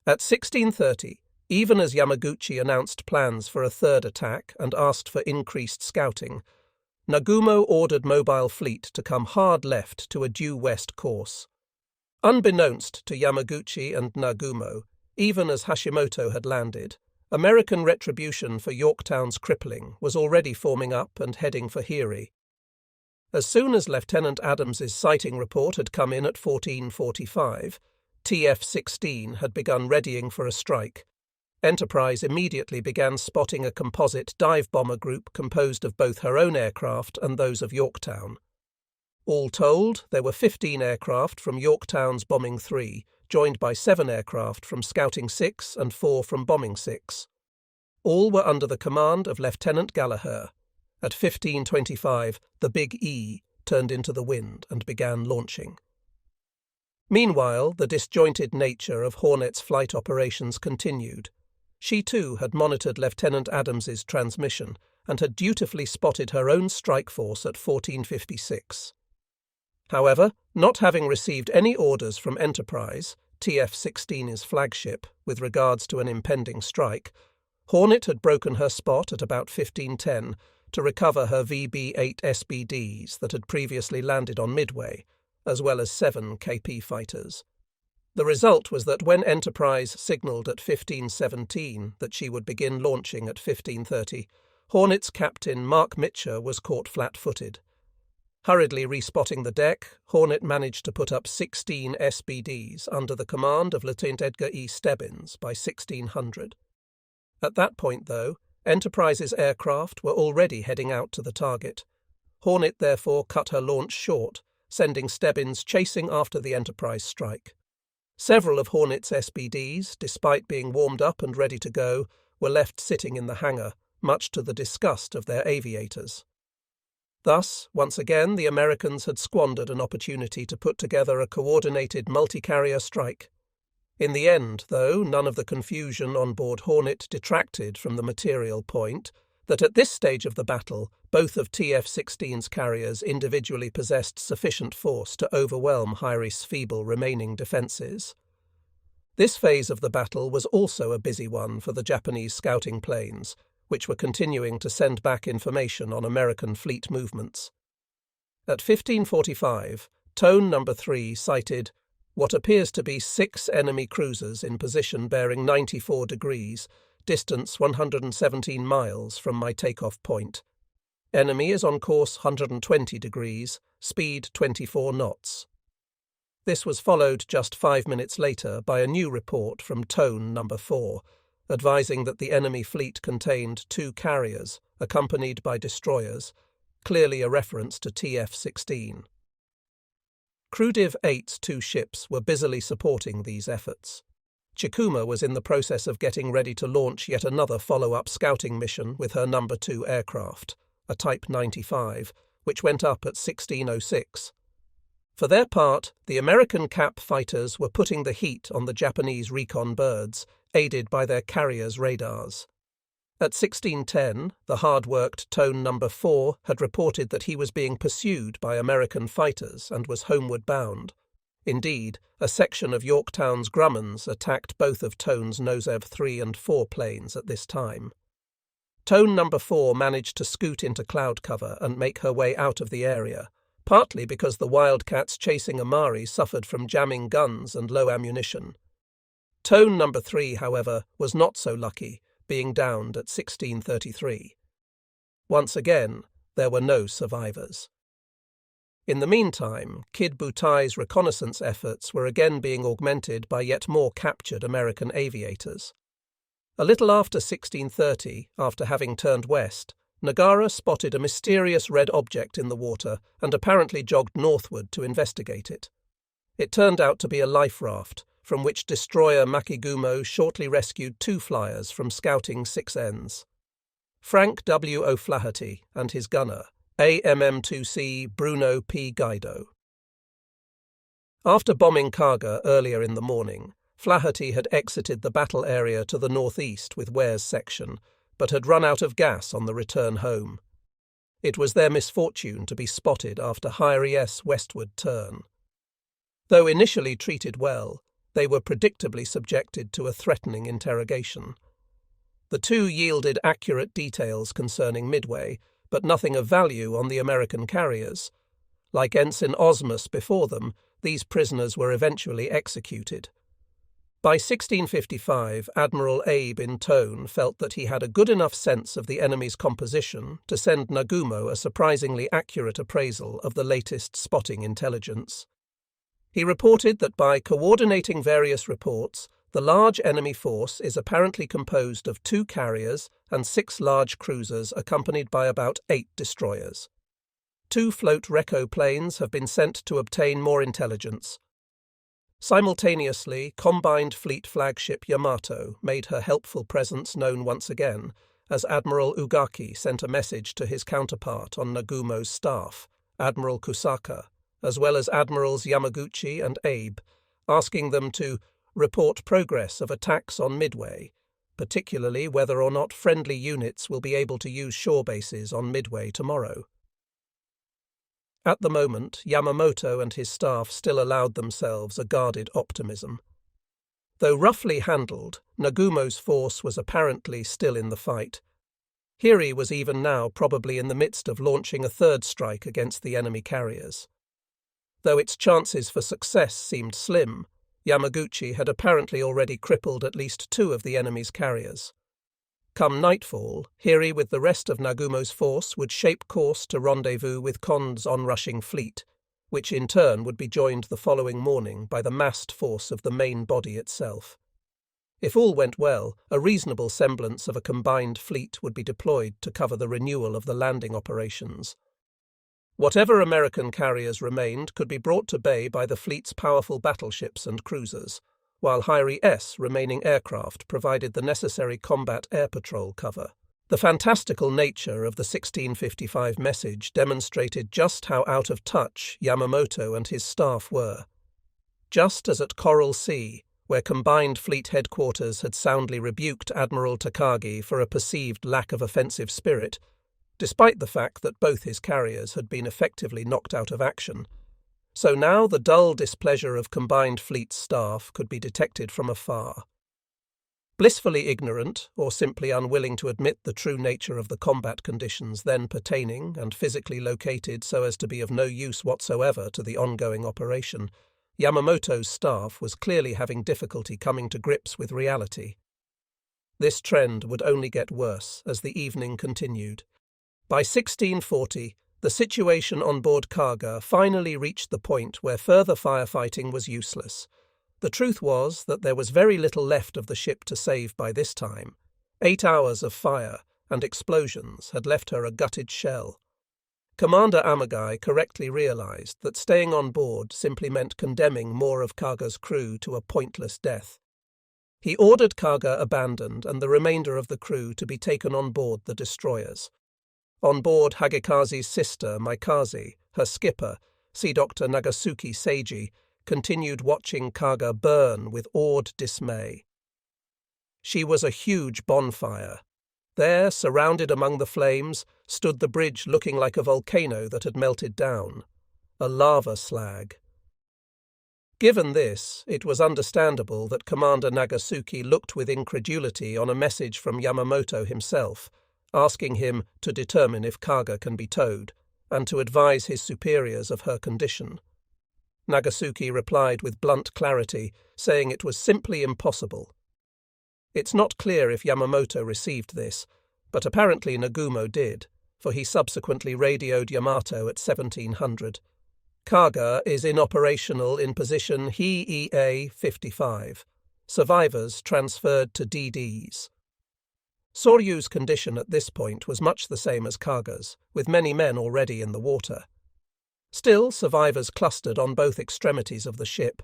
[SPEAKER 1] At 1630, even as Yamaguchi announced plans for a third attack and asked for increased scouting, Nagumo ordered Mobile Fleet to come hard left to a due west course. Unbeknownst to Yamaguchi and Nagumo, even as Hashimoto had landed, American retribution for Yorktown's crippling was already forming up and heading for Hiri. As soon as Lieutenant Adams's sighting report had come in at 14:45, TF-16 had begun readying for a strike. Enterprise immediately began spotting a composite dive bomber group composed of both her own aircraft and those of Yorktown. All told, there were 15 aircraft from Yorktown's Bombing 3, joined by 7 aircraft from Scouting 6 and 4 from Bombing 6. All were under the command of Lieutenant Gallagher. At 15:25, the Big E turned into the wind and began launching. Meanwhile, the disjointed nature of Hornet's flight operations continued. She too had monitored Lieutenant Adams's transmission and had dutifully spotted her own strike force at 14:56. However, not having received any orders from Enterprise, TF-16's flagship, with regards to an impending strike, Hornet had broken her spot at about 15:10 to recover her VB-8 SBDs that had previously landed on Midway, as well as 7 KP fighters. The result was that when Enterprise signalled at 15:17 that she would begin launching at 15:30, Hornet's captain Mark Mitcher was caught flat-footed. Hurriedly respotting the deck, Hornet managed to put up 16 SBDs under the command of Lieutenant Edgar E. Stebbins by 1600. At that point, though, Enterprise's aircraft were already heading out to the target. Hornet therefore cut her launch short, sending Stebbins chasing after the Enterprise strike. Several of Hornet's SBDs, despite being warmed up and ready to go, were left sitting in the hangar, much to the disgust of their aviators. Thus, once again, the Americans had squandered an opportunity to put together a coordinated multi-carrier strike. In the end, though, none of the confusion on board Hornet detracted from the material point that at this stage of the battle, both of TF-16's carriers individually possessed sufficient force to overwhelm Hiri's feeble remaining defences. This phase of the battle was also a busy one for the Japanese scouting planes, which were continuing to send back information on American fleet movements. At 15:45, Tone No. 3 sighted what appears to be 6 enemy cruisers in position bearing 94 degrees, distance 117 miles from my takeoff point. Enemy is on course 120 degrees, speed 24 knots. This was followed just 5 minutes later by a new report from Tone No. 4, advising that the enemy fleet contained 2 carriers, accompanied by destroyers, clearly a reference to TF-16. Crewdiv 8's 2 ships were busily supporting these efforts. Chikuma was in the process of getting ready to launch yet another follow-up scouting mission with her No. 2 aircraft, a Type 95, which went up at 16:06. For their part, the American Cap fighters were putting the heat on the Japanese recon birds, aided by their carriers' radars. At 16:10, the hard-worked Tone No. 4 had reported that he was being pursued by American fighters and was homeward bound. Indeed, a section of Yorktown's Grummons attacked both of Tone's Nosev 3 and 4 planes at this time. Tone No. 4 managed to scoot into cloud cover and make her way out of the area, partly because the Wildcats chasing Amari suffered from jamming guns and low ammunition. Tone No. 3, however, was not so lucky, being downed at 16:33. Once again, there were no survivors. In the meantime, Kid Butai's reconnaissance efforts were again being augmented by yet more captured American aviators. A little after 16:30, after having turned west, Nagara spotted a mysterious red object in the water and apparently jogged northward to investigate it. It turned out to be a life raft, from which destroyer Makigumo shortly rescued 2 flyers from scouting 6Ns. Frank W. O'Flaherty and his gunner, AMM-2C Bruno P. Guido. After bombing Kaga earlier in the morning, Flaherty had exited the battle area to the northeast with Ware's section, but had run out of gas on the return home. It was their misfortune to be spotted after Hyries' westward turn. Though initially treated well, they were predictably subjected to a threatening interrogation. The two yielded accurate details concerning Midway, but nothing of value on the American carriers. Like Ensign Osmus before them, these prisoners were eventually executed. By 16:55, Admiral Abe in Tone felt that he had a good enough sense of the enemy's composition to send Nagumo a surprisingly accurate appraisal of the latest spotting intelligence. He reported that by coordinating various reports, the large enemy force is apparently composed of 2 carriers and 6 large cruisers accompanied by about 8 destroyers. 2 float Recco planes have been sent to obtain more intelligence. Simultaneously, Combined Fleet flagship Yamato made her helpful presence known once again, as Admiral Ugaki sent a message to his counterpart on Nagumo's staff, Admiral Kusaka, as well as Admirals Yamaguchi and Abe, asking them to report progress of attacks on Midway, particularly whether or not friendly units will be able to use shore bases on Midway tomorrow. At the moment, Yamamoto and his staff still allowed themselves a guarded optimism. Though roughly handled, Nagumo's force was apparently still in the fight. Hiri was even now probably in the midst of launching a third strike against the enemy carriers. Though its chances for success seemed slim, Yamaguchi had apparently already crippled at least 2 of the enemy's carriers. Come nightfall, Hiri with the rest of Nagumo's force would shape course to rendezvous with Kond's onrushing fleet, which in turn would be joined the following morning by the massed force of the main body itself. If all went well, a reasonable semblance of a combined fleet would be deployed to cover the renewal of the landing operations. Whatever American carriers remained could be brought to bay by the fleet's powerful battleships and cruisers, while Hyries' remaining aircraft provided the necessary combat air patrol cover. The fantastical nature of the 16:55 message demonstrated just how out of touch Yamamoto and his staff were. Just as at Coral Sea, where Combined Fleet Headquarters had soundly rebuked Admiral Takagi for a perceived lack of offensive spirit, despite the fact that both his carriers had been effectively knocked out of action, so now the dull displeasure of Combined Fleet's staff could be detected from afar. Blissfully ignorant, or simply unwilling to admit the true nature of the combat conditions then pertaining and physically located so as to be of no use whatsoever to the ongoing operation, Yamamoto's staff was clearly having difficulty coming to grips with reality. This trend would only get worse as the evening continued. By 16:40, the situation on board Kaga finally reached the point where further firefighting was useless. The truth was that there was very little left of the ship to save by this time. 8 hours of fire and explosions had left her a gutted shell. Commander Amagai correctly realized that staying on board simply meant condemning more of Kaga's crew to a pointless death. He ordered Kaga abandoned and the remainder of the crew to be taken on board the destroyers. On board Hagekazi's sister, Maikaze, her skipper, Sea Doctor Nagasuki Seiji continued watching Kaga burn with awed dismay. She was a huge bonfire. There, surrounded among the flames, stood the bridge looking like a volcano that had melted down, a lava slag. Given this, it was understandable that Commander Nagasuki looked with incredulity on a message from Yamamoto himself, asking him to determine if Kaga can be towed, and to advise his superiors of her condition. Nagasuki replied with blunt clarity, saying it was simply impossible. It's not clear if Yamamoto received this, but apparently Nagumo did, for he subsequently radioed Yamato at 1700. Kaga is inoperational in position HEEA 55. Survivors transferred to DDs. Soryu's condition at this point was much the same as Kaga's, with many men already in the water. Still, survivors clustered on both extremities of the ship.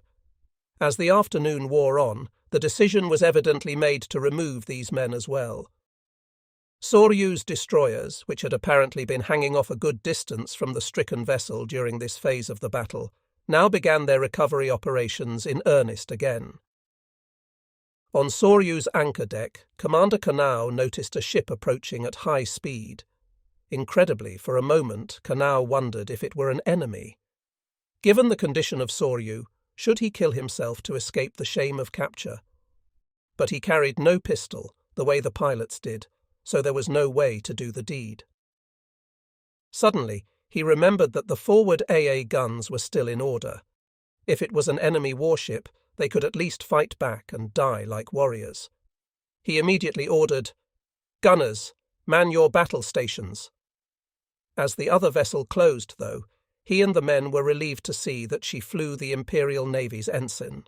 [SPEAKER 1] As the afternoon wore on, the decision was evidently made to remove these men as well. Soryu's destroyers, which had apparently been hanging off a good distance from the stricken vessel during this phase of the battle, now began their recovery operations in earnest again. On Soryu's anchor deck, Commander Kanao noticed a ship approaching at high speed. Incredibly, for a moment, Kanao wondered if it were an enemy. Given the condition of Soryu, should he kill himself to escape the shame of capture? But he carried no pistol, the way the pilots did, so there was no way to do the deed. Suddenly, he remembered that the forward AA guns were still in order. If it was an enemy warship, they could at least fight back and die like warriors. He immediately ordered, "Gunners, man your battle stations." As the other vessel closed, though, he and the men were relieved to see that she flew the Imperial Navy's ensign.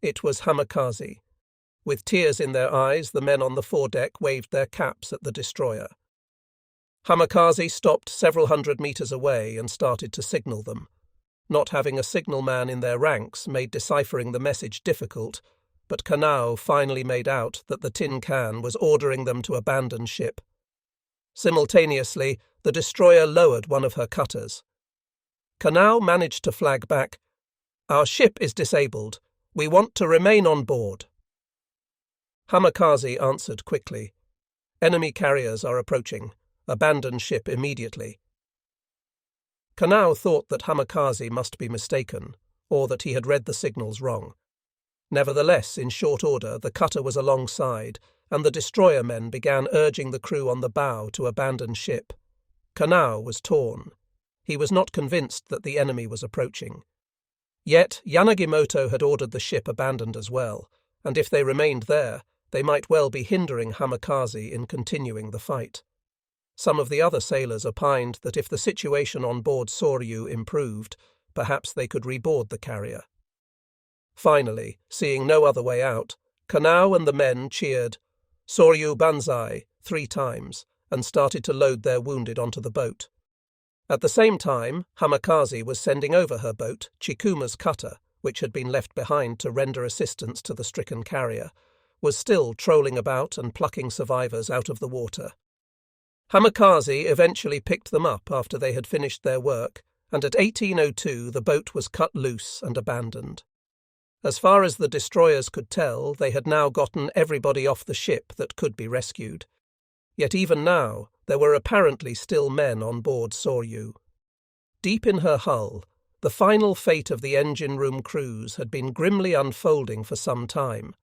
[SPEAKER 1] It was Hamikaze. With tears in their eyes, the men on the foredeck waved their caps at the destroyer. Hamikaze stopped several hundred meters away and started to signal them. Not having a signalman in their ranks made deciphering the message difficult, but Kanao finally made out that the tin can was ordering them to abandon ship. Simultaneously, the destroyer lowered one of her cutters. Kanao managed to flag back, "Our ship is disabled. We want to remain on board." Hamikaze answered quickly, "Enemy carriers are approaching. Abandon ship immediately." Kanao thought that Hamikaze must be mistaken, or that he had read the signals wrong. Nevertheless, in short order, the cutter was alongside, and the destroyer men began urging the crew on the bow to abandon ship. Kanao was torn. He was not convinced that the enemy was approaching. Yet Yanagimoto had ordered the ship abandoned as well, and if they remained there, they might well be hindering Hamikaze in continuing the fight. Some of the other sailors opined that if the situation on board Soryu improved, perhaps they could reboard the carrier. Finally, seeing no other way out, Kanao and the men cheered "Soryu Banzai" 3 times and started to load their wounded onto the boat. At the same time, Hamikaze was sending over her boat, Chikuma's cutter, which had been left behind to render assistance to the stricken carrier, was still trolling about and plucking survivors out of the water. Hamikaze eventually picked them up after they had finished their work, and at 1802 the boat was cut loose and abandoned. As far as the destroyers could tell, they had now gotten everybody off the ship that could be rescued. Yet even now, there were apparently still men on board Soryu. Deep in her hull, the final fate of the engine room crews had been grimly unfolding for some time.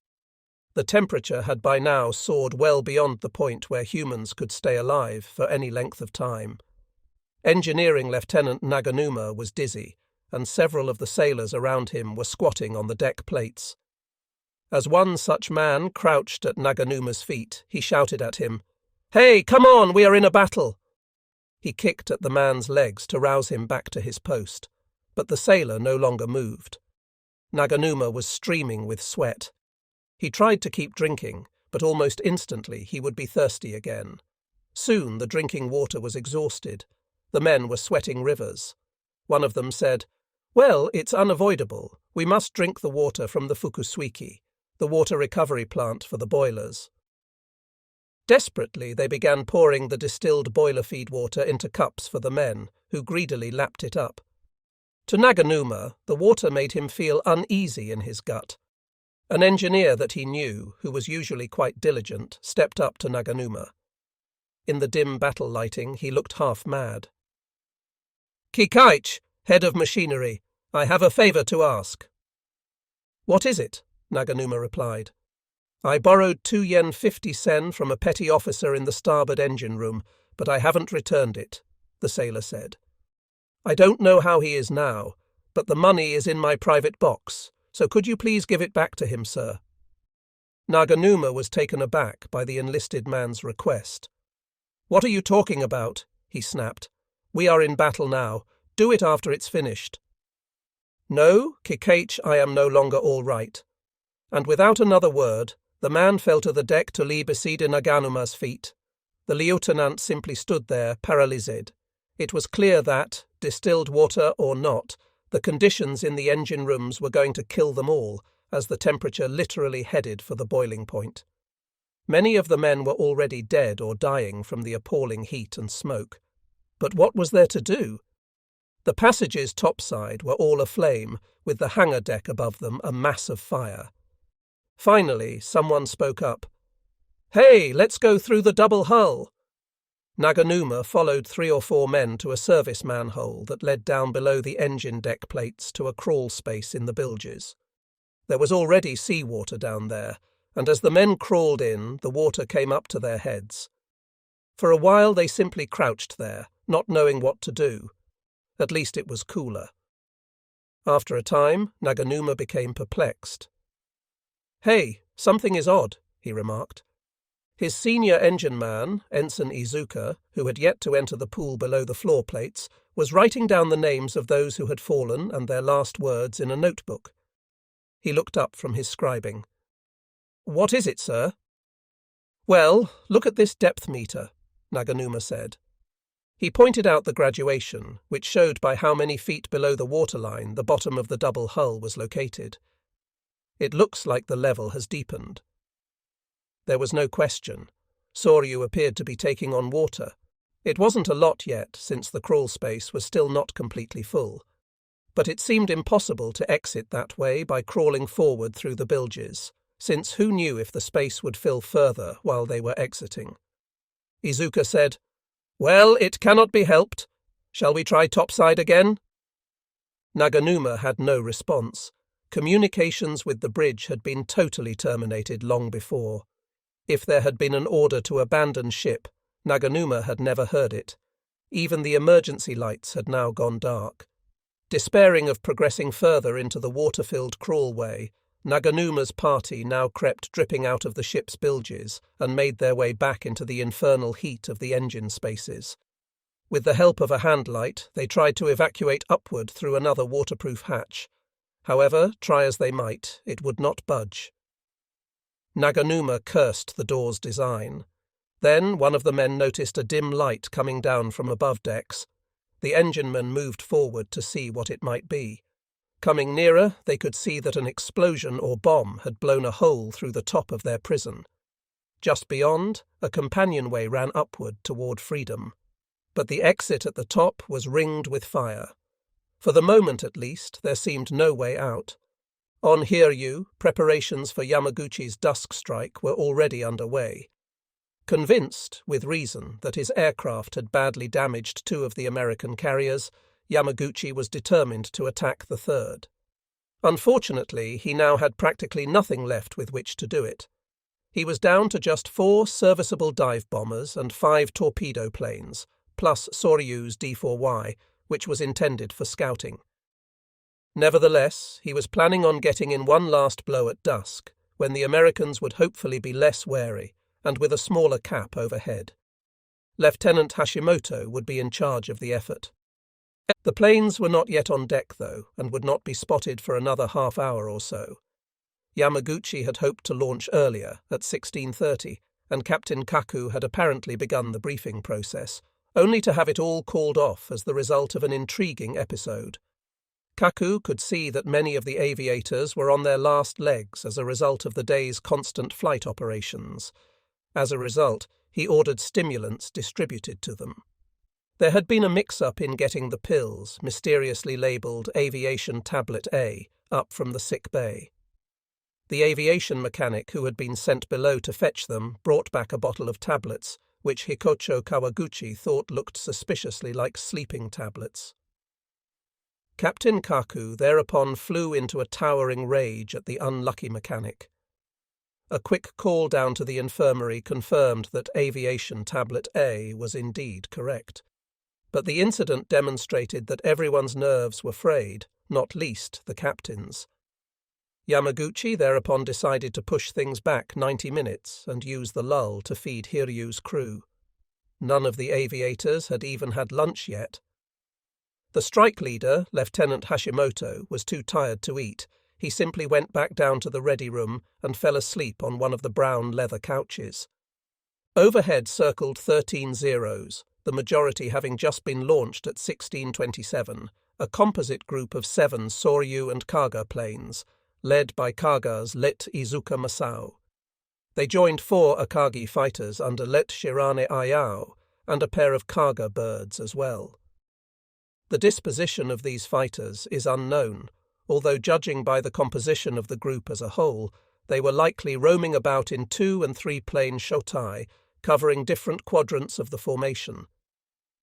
[SPEAKER 1] The temperature had by now soared well beyond the point where humans could stay alive for any length of time. Engineering Lieutenant Naganuma was dizzy, and several of the sailors around him were squatting on the deck plates. As one such man crouched at Naganuma's feet, he shouted at him, "Hey, come on, we are in a battle!" He kicked at the man's legs to rouse him back to his post, but the sailor no longer moved. Naganuma was streaming with sweat. He tried to keep drinking, but almost instantly he would be thirsty again. Soon the drinking water was exhausted. The men were sweating rivers. One of them said, "Well, it's unavoidable. We must drink the water from the Fukusuiki, the water recovery plant for the boilers." Desperately, they began pouring the distilled boiler feed water into cups for the men, who greedily lapped it up. To Naganuma, the water made him feel uneasy in his gut. An engineer that he knew, who was usually quite diligent, stepped up to Naganuma. In the dim battle lighting, he looked half mad. "Kikaich, head of machinery, I have a favour to ask." "What is it?" Naganuma replied. "I borrowed 2 yen 50 sen from a petty officer in the starboard engine room, but I haven't returned it," the sailor said. "I don't know how he is now, but the money is in my private box, so could you please give it back to him, sir?" Naganuma was taken aback by the enlisted man's request. "What are you talking about?" he snapped. "We are in battle now. Do it after it's finished." "No, Kikaich, I am no longer all right." And without another word, the man fell to the deck to lie beside Naganuma's feet. The lieutenant simply stood there, paralysed. It was clear that, distilled water or not, the conditions in the engine rooms were going to kill them all, as the temperature literally headed for the boiling point. Many of the men were already dead or dying from the appalling heat and smoke. But what was there to do? The passages topside were all aflame, with the hangar deck above them a mass of fire. Finally, someone spoke up. "Hey, let's go through the double hull." Naganuma followed 3 or 4 men to a service manhole that led down below the engine deck plates to a crawl space in the bilges. There was already seawater down there, and as the men crawled in, the water came up to their heads. For a while they simply crouched there, not knowing what to do. At least it was cooler. After a time, Naganuma became perplexed. "Hey, something is odd," he remarked. His senior engine man, Ensign Izuka, who had yet to enter the pool below the floor plates, was writing down the names of those who had fallen and their last words in a notebook. He looked up from his scribing. "What is it, sir?" "Well, look at this depth meter," Naganuma said. He pointed out the graduation, which showed by how many feet below the waterline the bottom of the double hull was located. "It looks like the level has deepened." There was no question. Soryu appeared to be taking on water. It wasn't a lot yet, since the crawl space was still not completely full. But it seemed impossible to exit that way by crawling forward through the bilges, since who knew if the space would fill further while they were exiting. Izuka said, "Well, it cannot be helped. Shall we try topside again?" Naganuma had no response. Communications with the bridge had been totally terminated long before. If there had been an order to abandon ship, Naganuma had never heard it. Even the emergency lights had now gone dark. Despairing of progressing further into the water-filled crawlway, Naganuma's party now crept dripping out of the ship's bilges and made their way back into the infernal heat of the engine spaces. With the help of a handlight, they tried to evacuate upward through another waterproof hatch. However, try as they might, it would not budge. Naganuma cursed the door's design. Then one of the men noticed a dim light coming down from above decks. The engineman moved forward to see what it might be. Coming nearer, they could see that an explosion or bomb had blown a hole through the top of their prison. Just beyond, a companionway ran upward toward freedom. But the exit at the top was ringed with fire. For the moment at least, there seemed no way out. On Hiryu, preparations for Yamaguchi's dusk strike were already underway. Convinced, with reason, that his aircraft had badly damaged 2 of the American carriers, Yamaguchi was determined to attack the 3rd. Unfortunately, he now had practically nothing left with which to do it. He was down to just 4 serviceable dive bombers and 5 torpedo planes, plus Soryu's D4Y, which was intended for scouting. Nevertheless, he was planning on getting in one last blow at dusk, when the Americans would hopefully be less wary, and with a smaller cap overhead. Lieutenant Hashimoto would be in charge of the effort. The planes were not yet on deck, though, and would not be spotted for another half-hour or so. Yamaguchi had hoped to launch earlier, at 16:30, and Captain Kaku had apparently begun the briefing process, only to have it all called off as the result of an intriguing episode. Kaku could see that many of the aviators were on their last legs as a result of the day's constant flight operations. As a result, he ordered stimulants distributed to them. There had been a mix-up in getting the pills, mysteriously labelled Aviation Tablet A, up from the sick bay. The aviation mechanic who had been sent below to fetch them brought back a bottle of tablets, which Hikocho Kawaguchi thought looked suspiciously like sleeping tablets. Captain Kaku thereupon flew into a towering rage at the unlucky mechanic. A quick call down to the infirmary confirmed that Aviation Tablet A was indeed correct. But the incident demonstrated that everyone's nerves were frayed, not least the captain's. Yamaguchi thereupon decided to push things back 90 minutes and use the lull to feed Hiryu's crew. None of the aviators had even had lunch yet. The strike leader, Lieutenant Hashimoto, was too tired to eat. He simply went back down to the ready room and fell asleep on one of the brown leather couches. Overhead circled 13 Zeros, the majority having just been launched at 1627, a composite group of 7 Soryu and Kaga planes, led by Kaga's Let Izuka Masao. They joined 4 Akagi fighters under Let Shirane Ayao and a pair of Kaga birds as well. The disposition of these fighters is unknown, although judging by the composition of the group as a whole, they were likely roaming about in 2- and 3-plane shotai, covering different quadrants of the formation.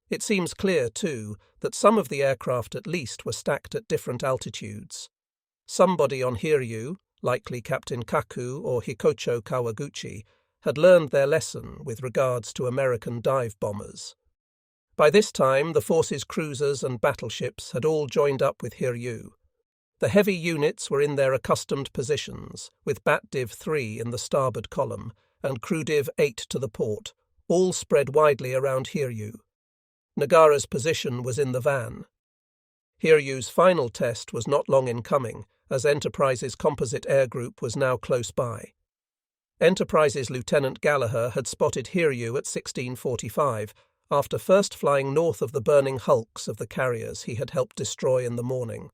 [SPEAKER 1] It seems clear, too, that some of the aircraft at least were stacked at different altitudes. Somebody on Hiryu, likely Captain Kaku or Hikocho Kawaguchi, had learned their lesson with regards to American dive bombers. By this time, the force's cruisers and battleships had all joined up with Hiryu. The heavy units were in their accustomed positions, with Bat Div 3 in the starboard column and Crew Div 8 to the port, all spread widely around Hiryu. Nagara's position was in the van. Hiryu's final test was not long in coming, as Enterprise's composite air group was now close by. Enterprise's Lieutenant Gallagher had spotted Hiryu at 1645, after first flying north of the burning hulks of the carriers he had helped destroy in the morning.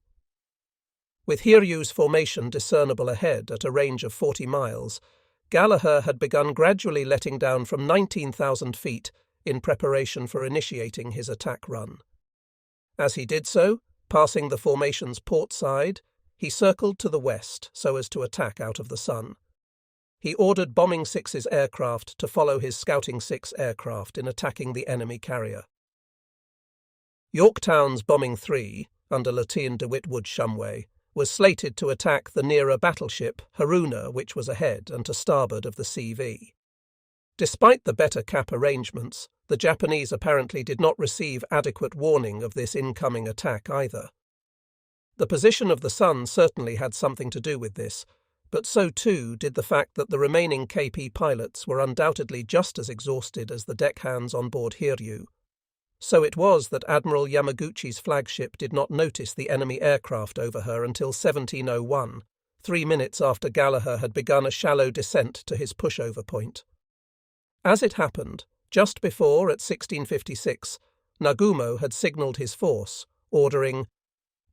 [SPEAKER 1] With Hiryu's formation discernible ahead at a range of 40 miles, Gallagher had begun gradually letting down from 19,000 feet in preparation for initiating his attack run. As he did so, passing the formation's port side, he circled to the west so as to attack out of the sun. He ordered Bombing 6's aircraft to follow his Scouting 6 aircraft in attacking the enemy carrier. Yorktown's Bombing 3, under Lieutenant DeWitt Wood-Shumway, was slated to attack the nearer battleship Haruna, which was ahead and to starboard of the CV. Despite the better cap arrangements, the Japanese apparently did not receive adequate warning of this incoming attack either. The position of the sun certainly had something to do with this, but so too did the fact that the remaining KP pilots were undoubtedly just as exhausted as the deckhands on board Hiryu. So it was that Admiral Yamaguchi's flagship did not notice the enemy aircraft over her until 1701, 3 minutes after Gallagher had begun a shallow descent to his pushover point. As it happened, just before, at 1656, Nagumo had signalled his force, ordering,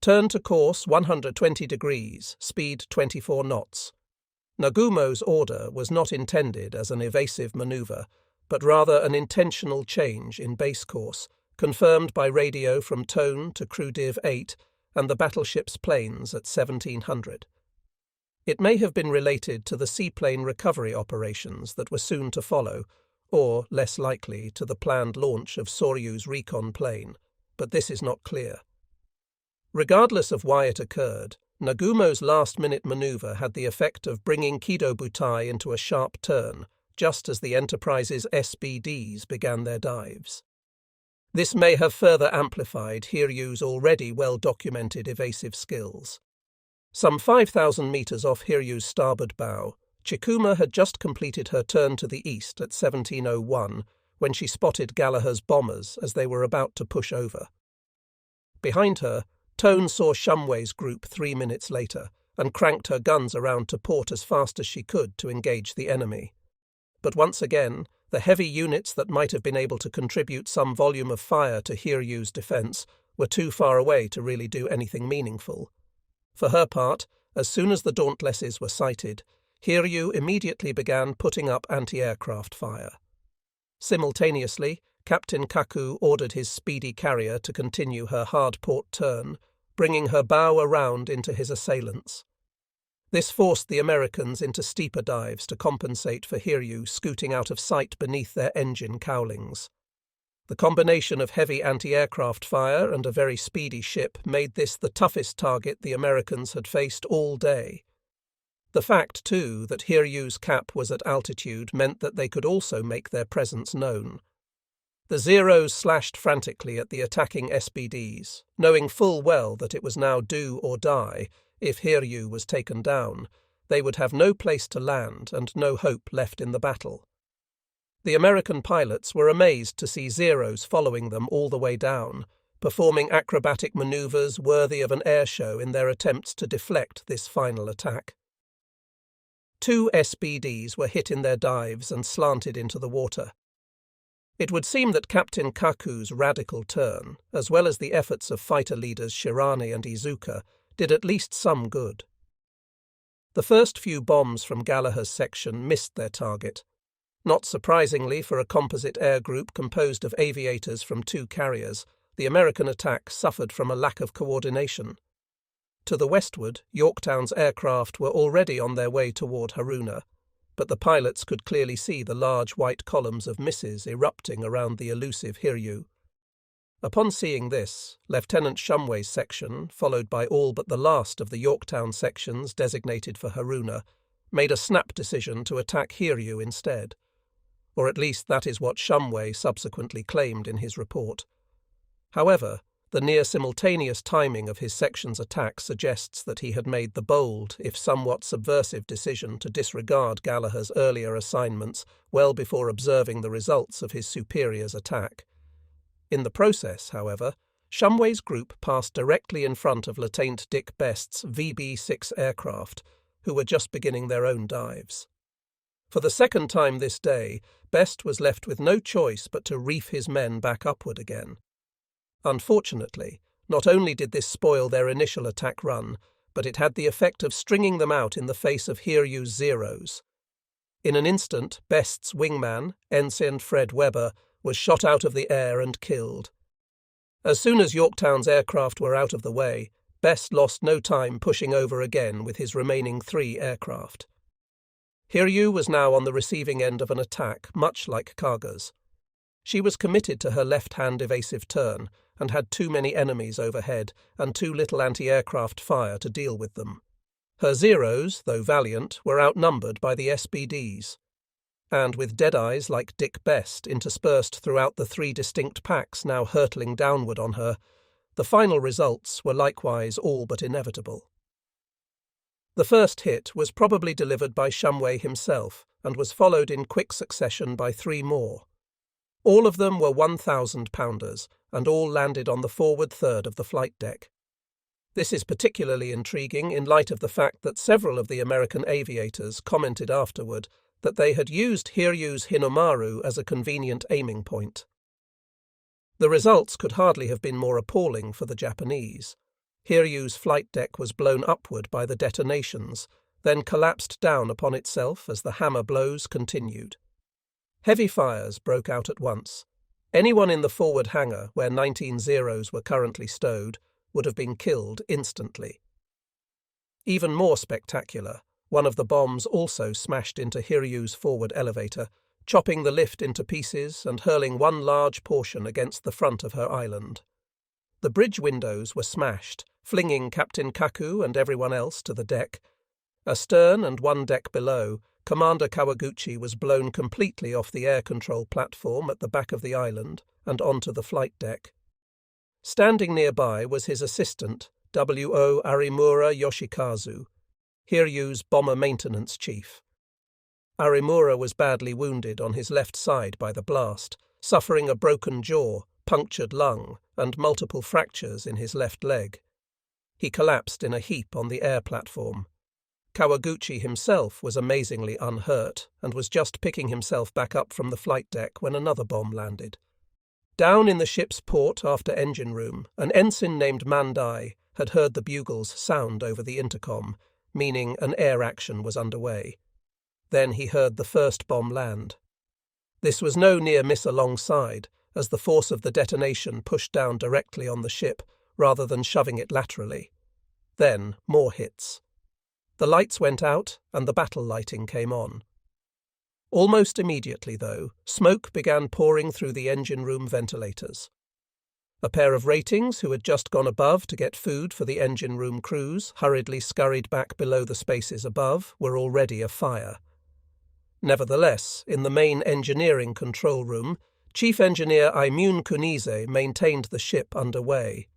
[SPEAKER 1] "Turn to course 120 degrees, speed 24 knots. Nagumo's order was not intended as an evasive manoeuvre, but rather an intentional change in base course, confirmed by radio from Tone to Crew Div 8 and the battleship's planes at 1700. It may have been related to the seaplane recovery operations that were soon to follow, or, less likely, to the planned launch of Soryu's recon plane, but this is not clear. Regardless of why it occurred, Nagumo's last-minute manoeuvre had the effect of bringing Kido Butai into a sharp turn, just as the Enterprise's SBDs began their dives. This may have further amplified Hiryu's already well-documented evasive skills. Some 5,000 metres off Hiryu's starboard bow, Chikuma had just completed her turn to the east at 1701 when she spotted Gallagher's bombers as they were about to push over. Behind her, Tone saw Shumway's group 3 minutes later and cranked her guns around to port as fast as she could to engage the enemy. But once again, the heavy units that might have been able to contribute some volume of fire to Hiryu's defence were too far away to really do anything meaningful. For her part, as soon as the Dauntlesses were sighted, Hiryu immediately began putting up anti-aircraft fire. Simultaneously, Captain Kaku ordered his speedy carrier to continue her hard port turn, bringing her bow around into his assailants. This forced the Americans into steeper dives to compensate for Hiryu scooting out of sight beneath their engine cowlings. The combination of heavy anti-aircraft fire and a very speedy ship made this the toughest target the Americans had faced all day. The fact, too, that Hiryu's cap was at altitude meant that they could also make their presence known. The Zeros slashed frantically at the attacking SBDs, knowing full well that it was now do or die. If Hiryu was taken down, they would have no place to land and no hope left in the battle. The American pilots were amazed to see Zeros following them all the way down, performing acrobatic maneuvers worthy of an air show in their attempts to deflect this final attack. 2 SBDs were hit in their dives and slanted into the water. It would seem that Captain Kaku's radical turn, as well as the efforts of fighter leaders Shirane and Izuka, did at least some good. The first few bombs from Gallagher's section missed their target. Not surprisingly for a composite air group composed of aviators from 2 carriers, the American attack suffered from a lack of coordination. To the westward, Yorktown's aircraft were already on their way toward Haruna, but the pilots could clearly see the large white columns of misses erupting around the elusive Hiryu. Upon seeing this, Lieutenant Shumway's section, followed by all but the last of the Yorktown sections designated for Haruna, made a snap decision to attack Hiryu instead. Or at least that is what Shumway subsequently claimed in his report. However, the near-simultaneous timing of his section's attack suggests that he had made the bold, if somewhat subversive decision to disregard Gallagher's earlier assignments well before observing the results of his superior's attack. In the process, however, Shumway's group passed directly in front of Lieutenant Dick Best's VB-6 aircraft, who were just beginning their own dives. For the second time this day, Best was left with no choice but to reef his men back upward again. Unfortunately, not only did this spoil their initial attack run, but it had the effect of stringing them out in the face of Hiryu's Zeros. In an instant, Best's wingman, Ensign Fred Weber, was shot out of the air and killed. As soon as Yorktown's aircraft were out of the way, Best lost no time pushing over again with his remaining 3 aircraft. Hiryu was now on the receiving end of an attack much like Kaga's. She was committed to her left-hand evasive turn and had too many enemies overhead and too little anti-aircraft fire to deal with them. Her Zeros, though valiant, were outnumbered by the SBDs. And with deadeyes like Dick Best interspersed throughout the 3 distinct packs now hurtling downward on her, the final results were likewise all but inevitable. The first hit was probably delivered by Shumway himself and was followed in quick succession by 3 more. All of them were 1,000-pounders, and all landed on the forward third of the flight deck. This is particularly intriguing in light of the fact that several of the American aviators commented afterward that they had used Hiryu's Hinomaru as a convenient aiming point. The results could hardly have been more appalling for the Japanese. Hiryu's flight deck was blown upward by the detonations, then collapsed down upon itself as the hammer blows continued. Heavy fires broke out at once. Anyone in the forward hangar, where 19 Zeros were currently stowed, would have been killed instantly. Even more spectacular, one of the bombs also smashed into Hiryu's forward elevator, chopping the lift into pieces and hurling one large portion against the front of her island. The bridge windows were smashed, flinging Captain Kaku and everyone else to the deck. Astern and 1 deck below, Commander Kawaguchi was blown completely off the air control platform at the back of the island and onto the flight deck. Standing nearby was his assistant, W.O. Arimura Yoshikazu, Hiryu's bomber maintenance chief. Arimura was badly wounded on his left side by the blast, suffering a broken jaw, punctured lung, and multiple fractures in his left leg. He collapsed in a heap on the air platform. Kawaguchi himself was amazingly unhurt and was just picking himself back up from the flight deck when another bomb landed. Down in the ship's port after engine room, an ensign named Mandai had heard the bugles sound over the intercom, meaning an air action was underway. Then he heard the first bomb land. This was no near miss alongside, as the force of the detonation pushed down directly on the ship rather than shoving it laterally. Then more hits. The lights went out and the battle lighting came on. Almost immediately, though, smoke began pouring through the engine room ventilators. A pair of ratings who had just gone above to get food for the engine room crews hurriedly scurried back below the spaces above, were already afire. Nevertheless, in the main engineering control room, Chief Engineer Aimune Kunize maintained the ship underway.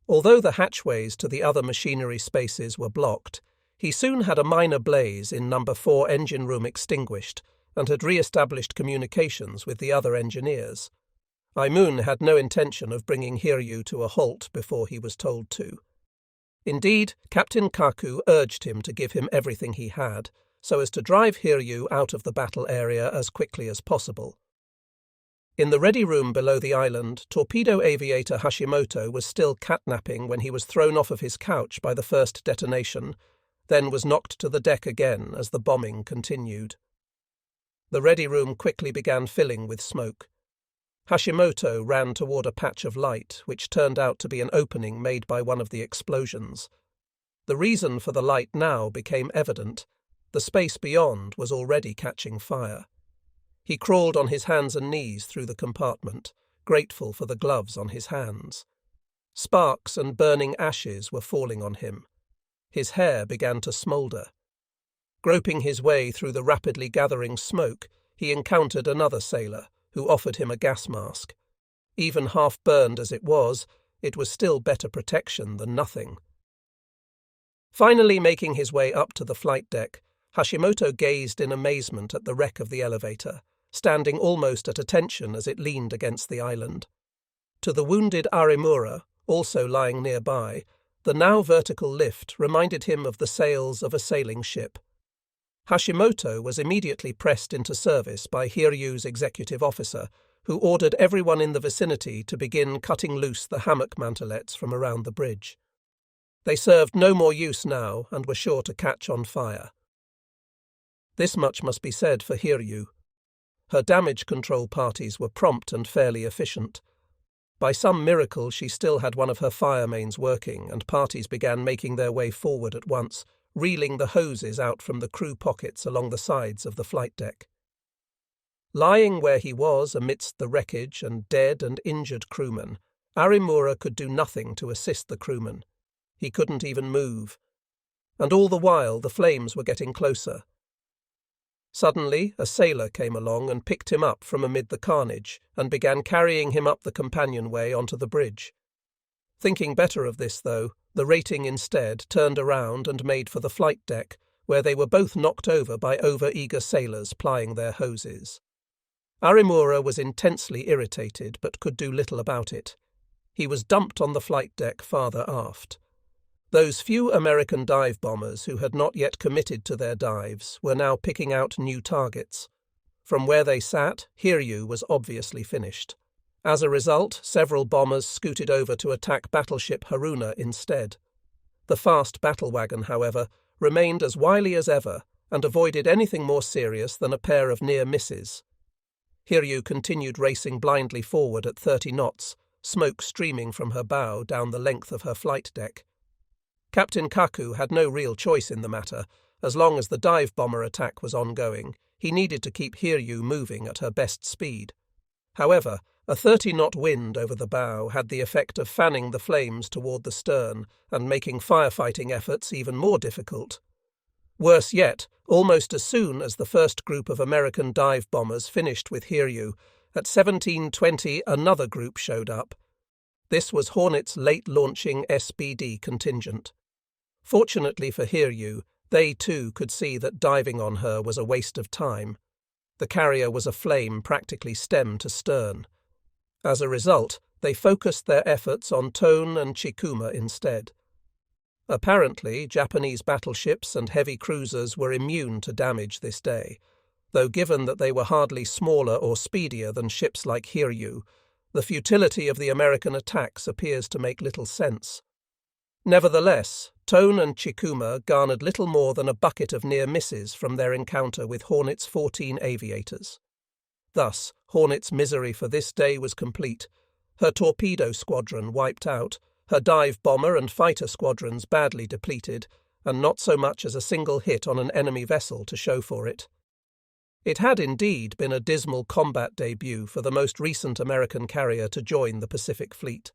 [SPEAKER 1] Although the hatchways to the other machinery spaces were blocked, he soon had a minor blaze in No. 4 engine room extinguished and had re-established communications with the other engineers. Aimune had no intention of bringing Hiryu to a halt before he was told to. Indeed, Captain Kaku urged him to give him everything he had, so as to drive Hiryu out of the battle area as quickly as possible. In the ready room below the island, torpedo aviator Hashimoto was still catnapping when he was thrown off of his couch by the first detonation, then was knocked to the deck again as the bombing continued. The ready room quickly began filling with smoke. Hashimoto ran toward a patch of light, which turned out to be an opening made by one of the explosions. The reason for the light now became evident. The space beyond was already catching fire. He crawled on his hands and knees through the compartment, grateful for the gloves on his hands. Sparks and burning ashes were falling on him. His hair began to smoulder. Groping his way through the rapidly gathering smoke, he encountered another sailor, who offered him a gas mask. Even half-burned as it was still better protection than nothing. Finally making his way up to the flight deck, Hashimoto gazed in amazement at the wreck of the elevator, standing almost at attention as it leaned against the island. To the wounded Arimura, also lying nearby, the now vertical lift reminded him of the sails of a sailing ship. Hashimoto was immediately pressed into service by Hiryu's executive officer, who ordered everyone in the vicinity to begin cutting loose the hammock mantelets from around the bridge. They served no more use now and were sure to catch on fire. This much must be said for Hiryu. Her damage control parties were prompt and fairly efficient. By some miracle she still had one of her fire mains working, and parties began making their way forward at once, reeling the hoses out from the crew pockets along the sides of the flight deck. Lying where he was amidst the wreckage and dead and injured crewmen, Arimura could do nothing to assist the crewmen. He couldn't even move. And all the while the flames were getting closer. Suddenly a sailor came along and picked him up from amid the carnage and began carrying him up the companionway onto the bridge. Thinking better of this, though, the rating instead turned around and made for the flight deck, where they were both knocked over by over-eager sailors plying their hoses. Arimura was intensely irritated but could do little about it. He was dumped on the flight deck farther aft. Those few American dive bombers who had not yet committed to their dives were now picking out new targets. From where they sat, Hiryu was obviously finished. As a result, several bombers scooted over to attack battleship Haruna instead. The fast battle wagon, however, remained as wily as ever and avoided anything more serious than a pair of near misses. Hiryu continued racing blindly forward at 30 knots, smoke streaming from her bow down the length of her flight deck. Captain Kaku had no real choice in the matter. As long as the dive bomber attack was ongoing, he needed to keep Hiryu moving at her best speed. However, a 30-knot wind over the bow had the effect of fanning the flames toward the stern and making firefighting efforts even more difficult. Worse yet, almost as soon as the first group of American dive bombers finished with Hiryu, at 17:20 another group showed up. This was Hornet's late-launching SBD contingent. Fortunately for Hiryu, they too could see that diving on her was a waste of time. The carrier was aflame practically stem to stern. As a result, they focused their efforts on Tone and Chikuma instead. Apparently, Japanese battleships and heavy cruisers were immune to damage this day, though given that they were hardly smaller or speedier than ships like Hiryu, the futility of the American attacks appears to make little sense. Nevertheless, Tone and Chikuma garnered little more than a bucket of near misses from their encounter with Hornet's 14 aviators. Thus, Hornet's misery for this day was complete. Her torpedo squadron wiped out, her dive bomber and fighter squadrons badly depleted, and not so much as a single hit on an enemy vessel to show for it. It had indeed been a dismal combat debut for the most recent American carrier to join the Pacific Fleet.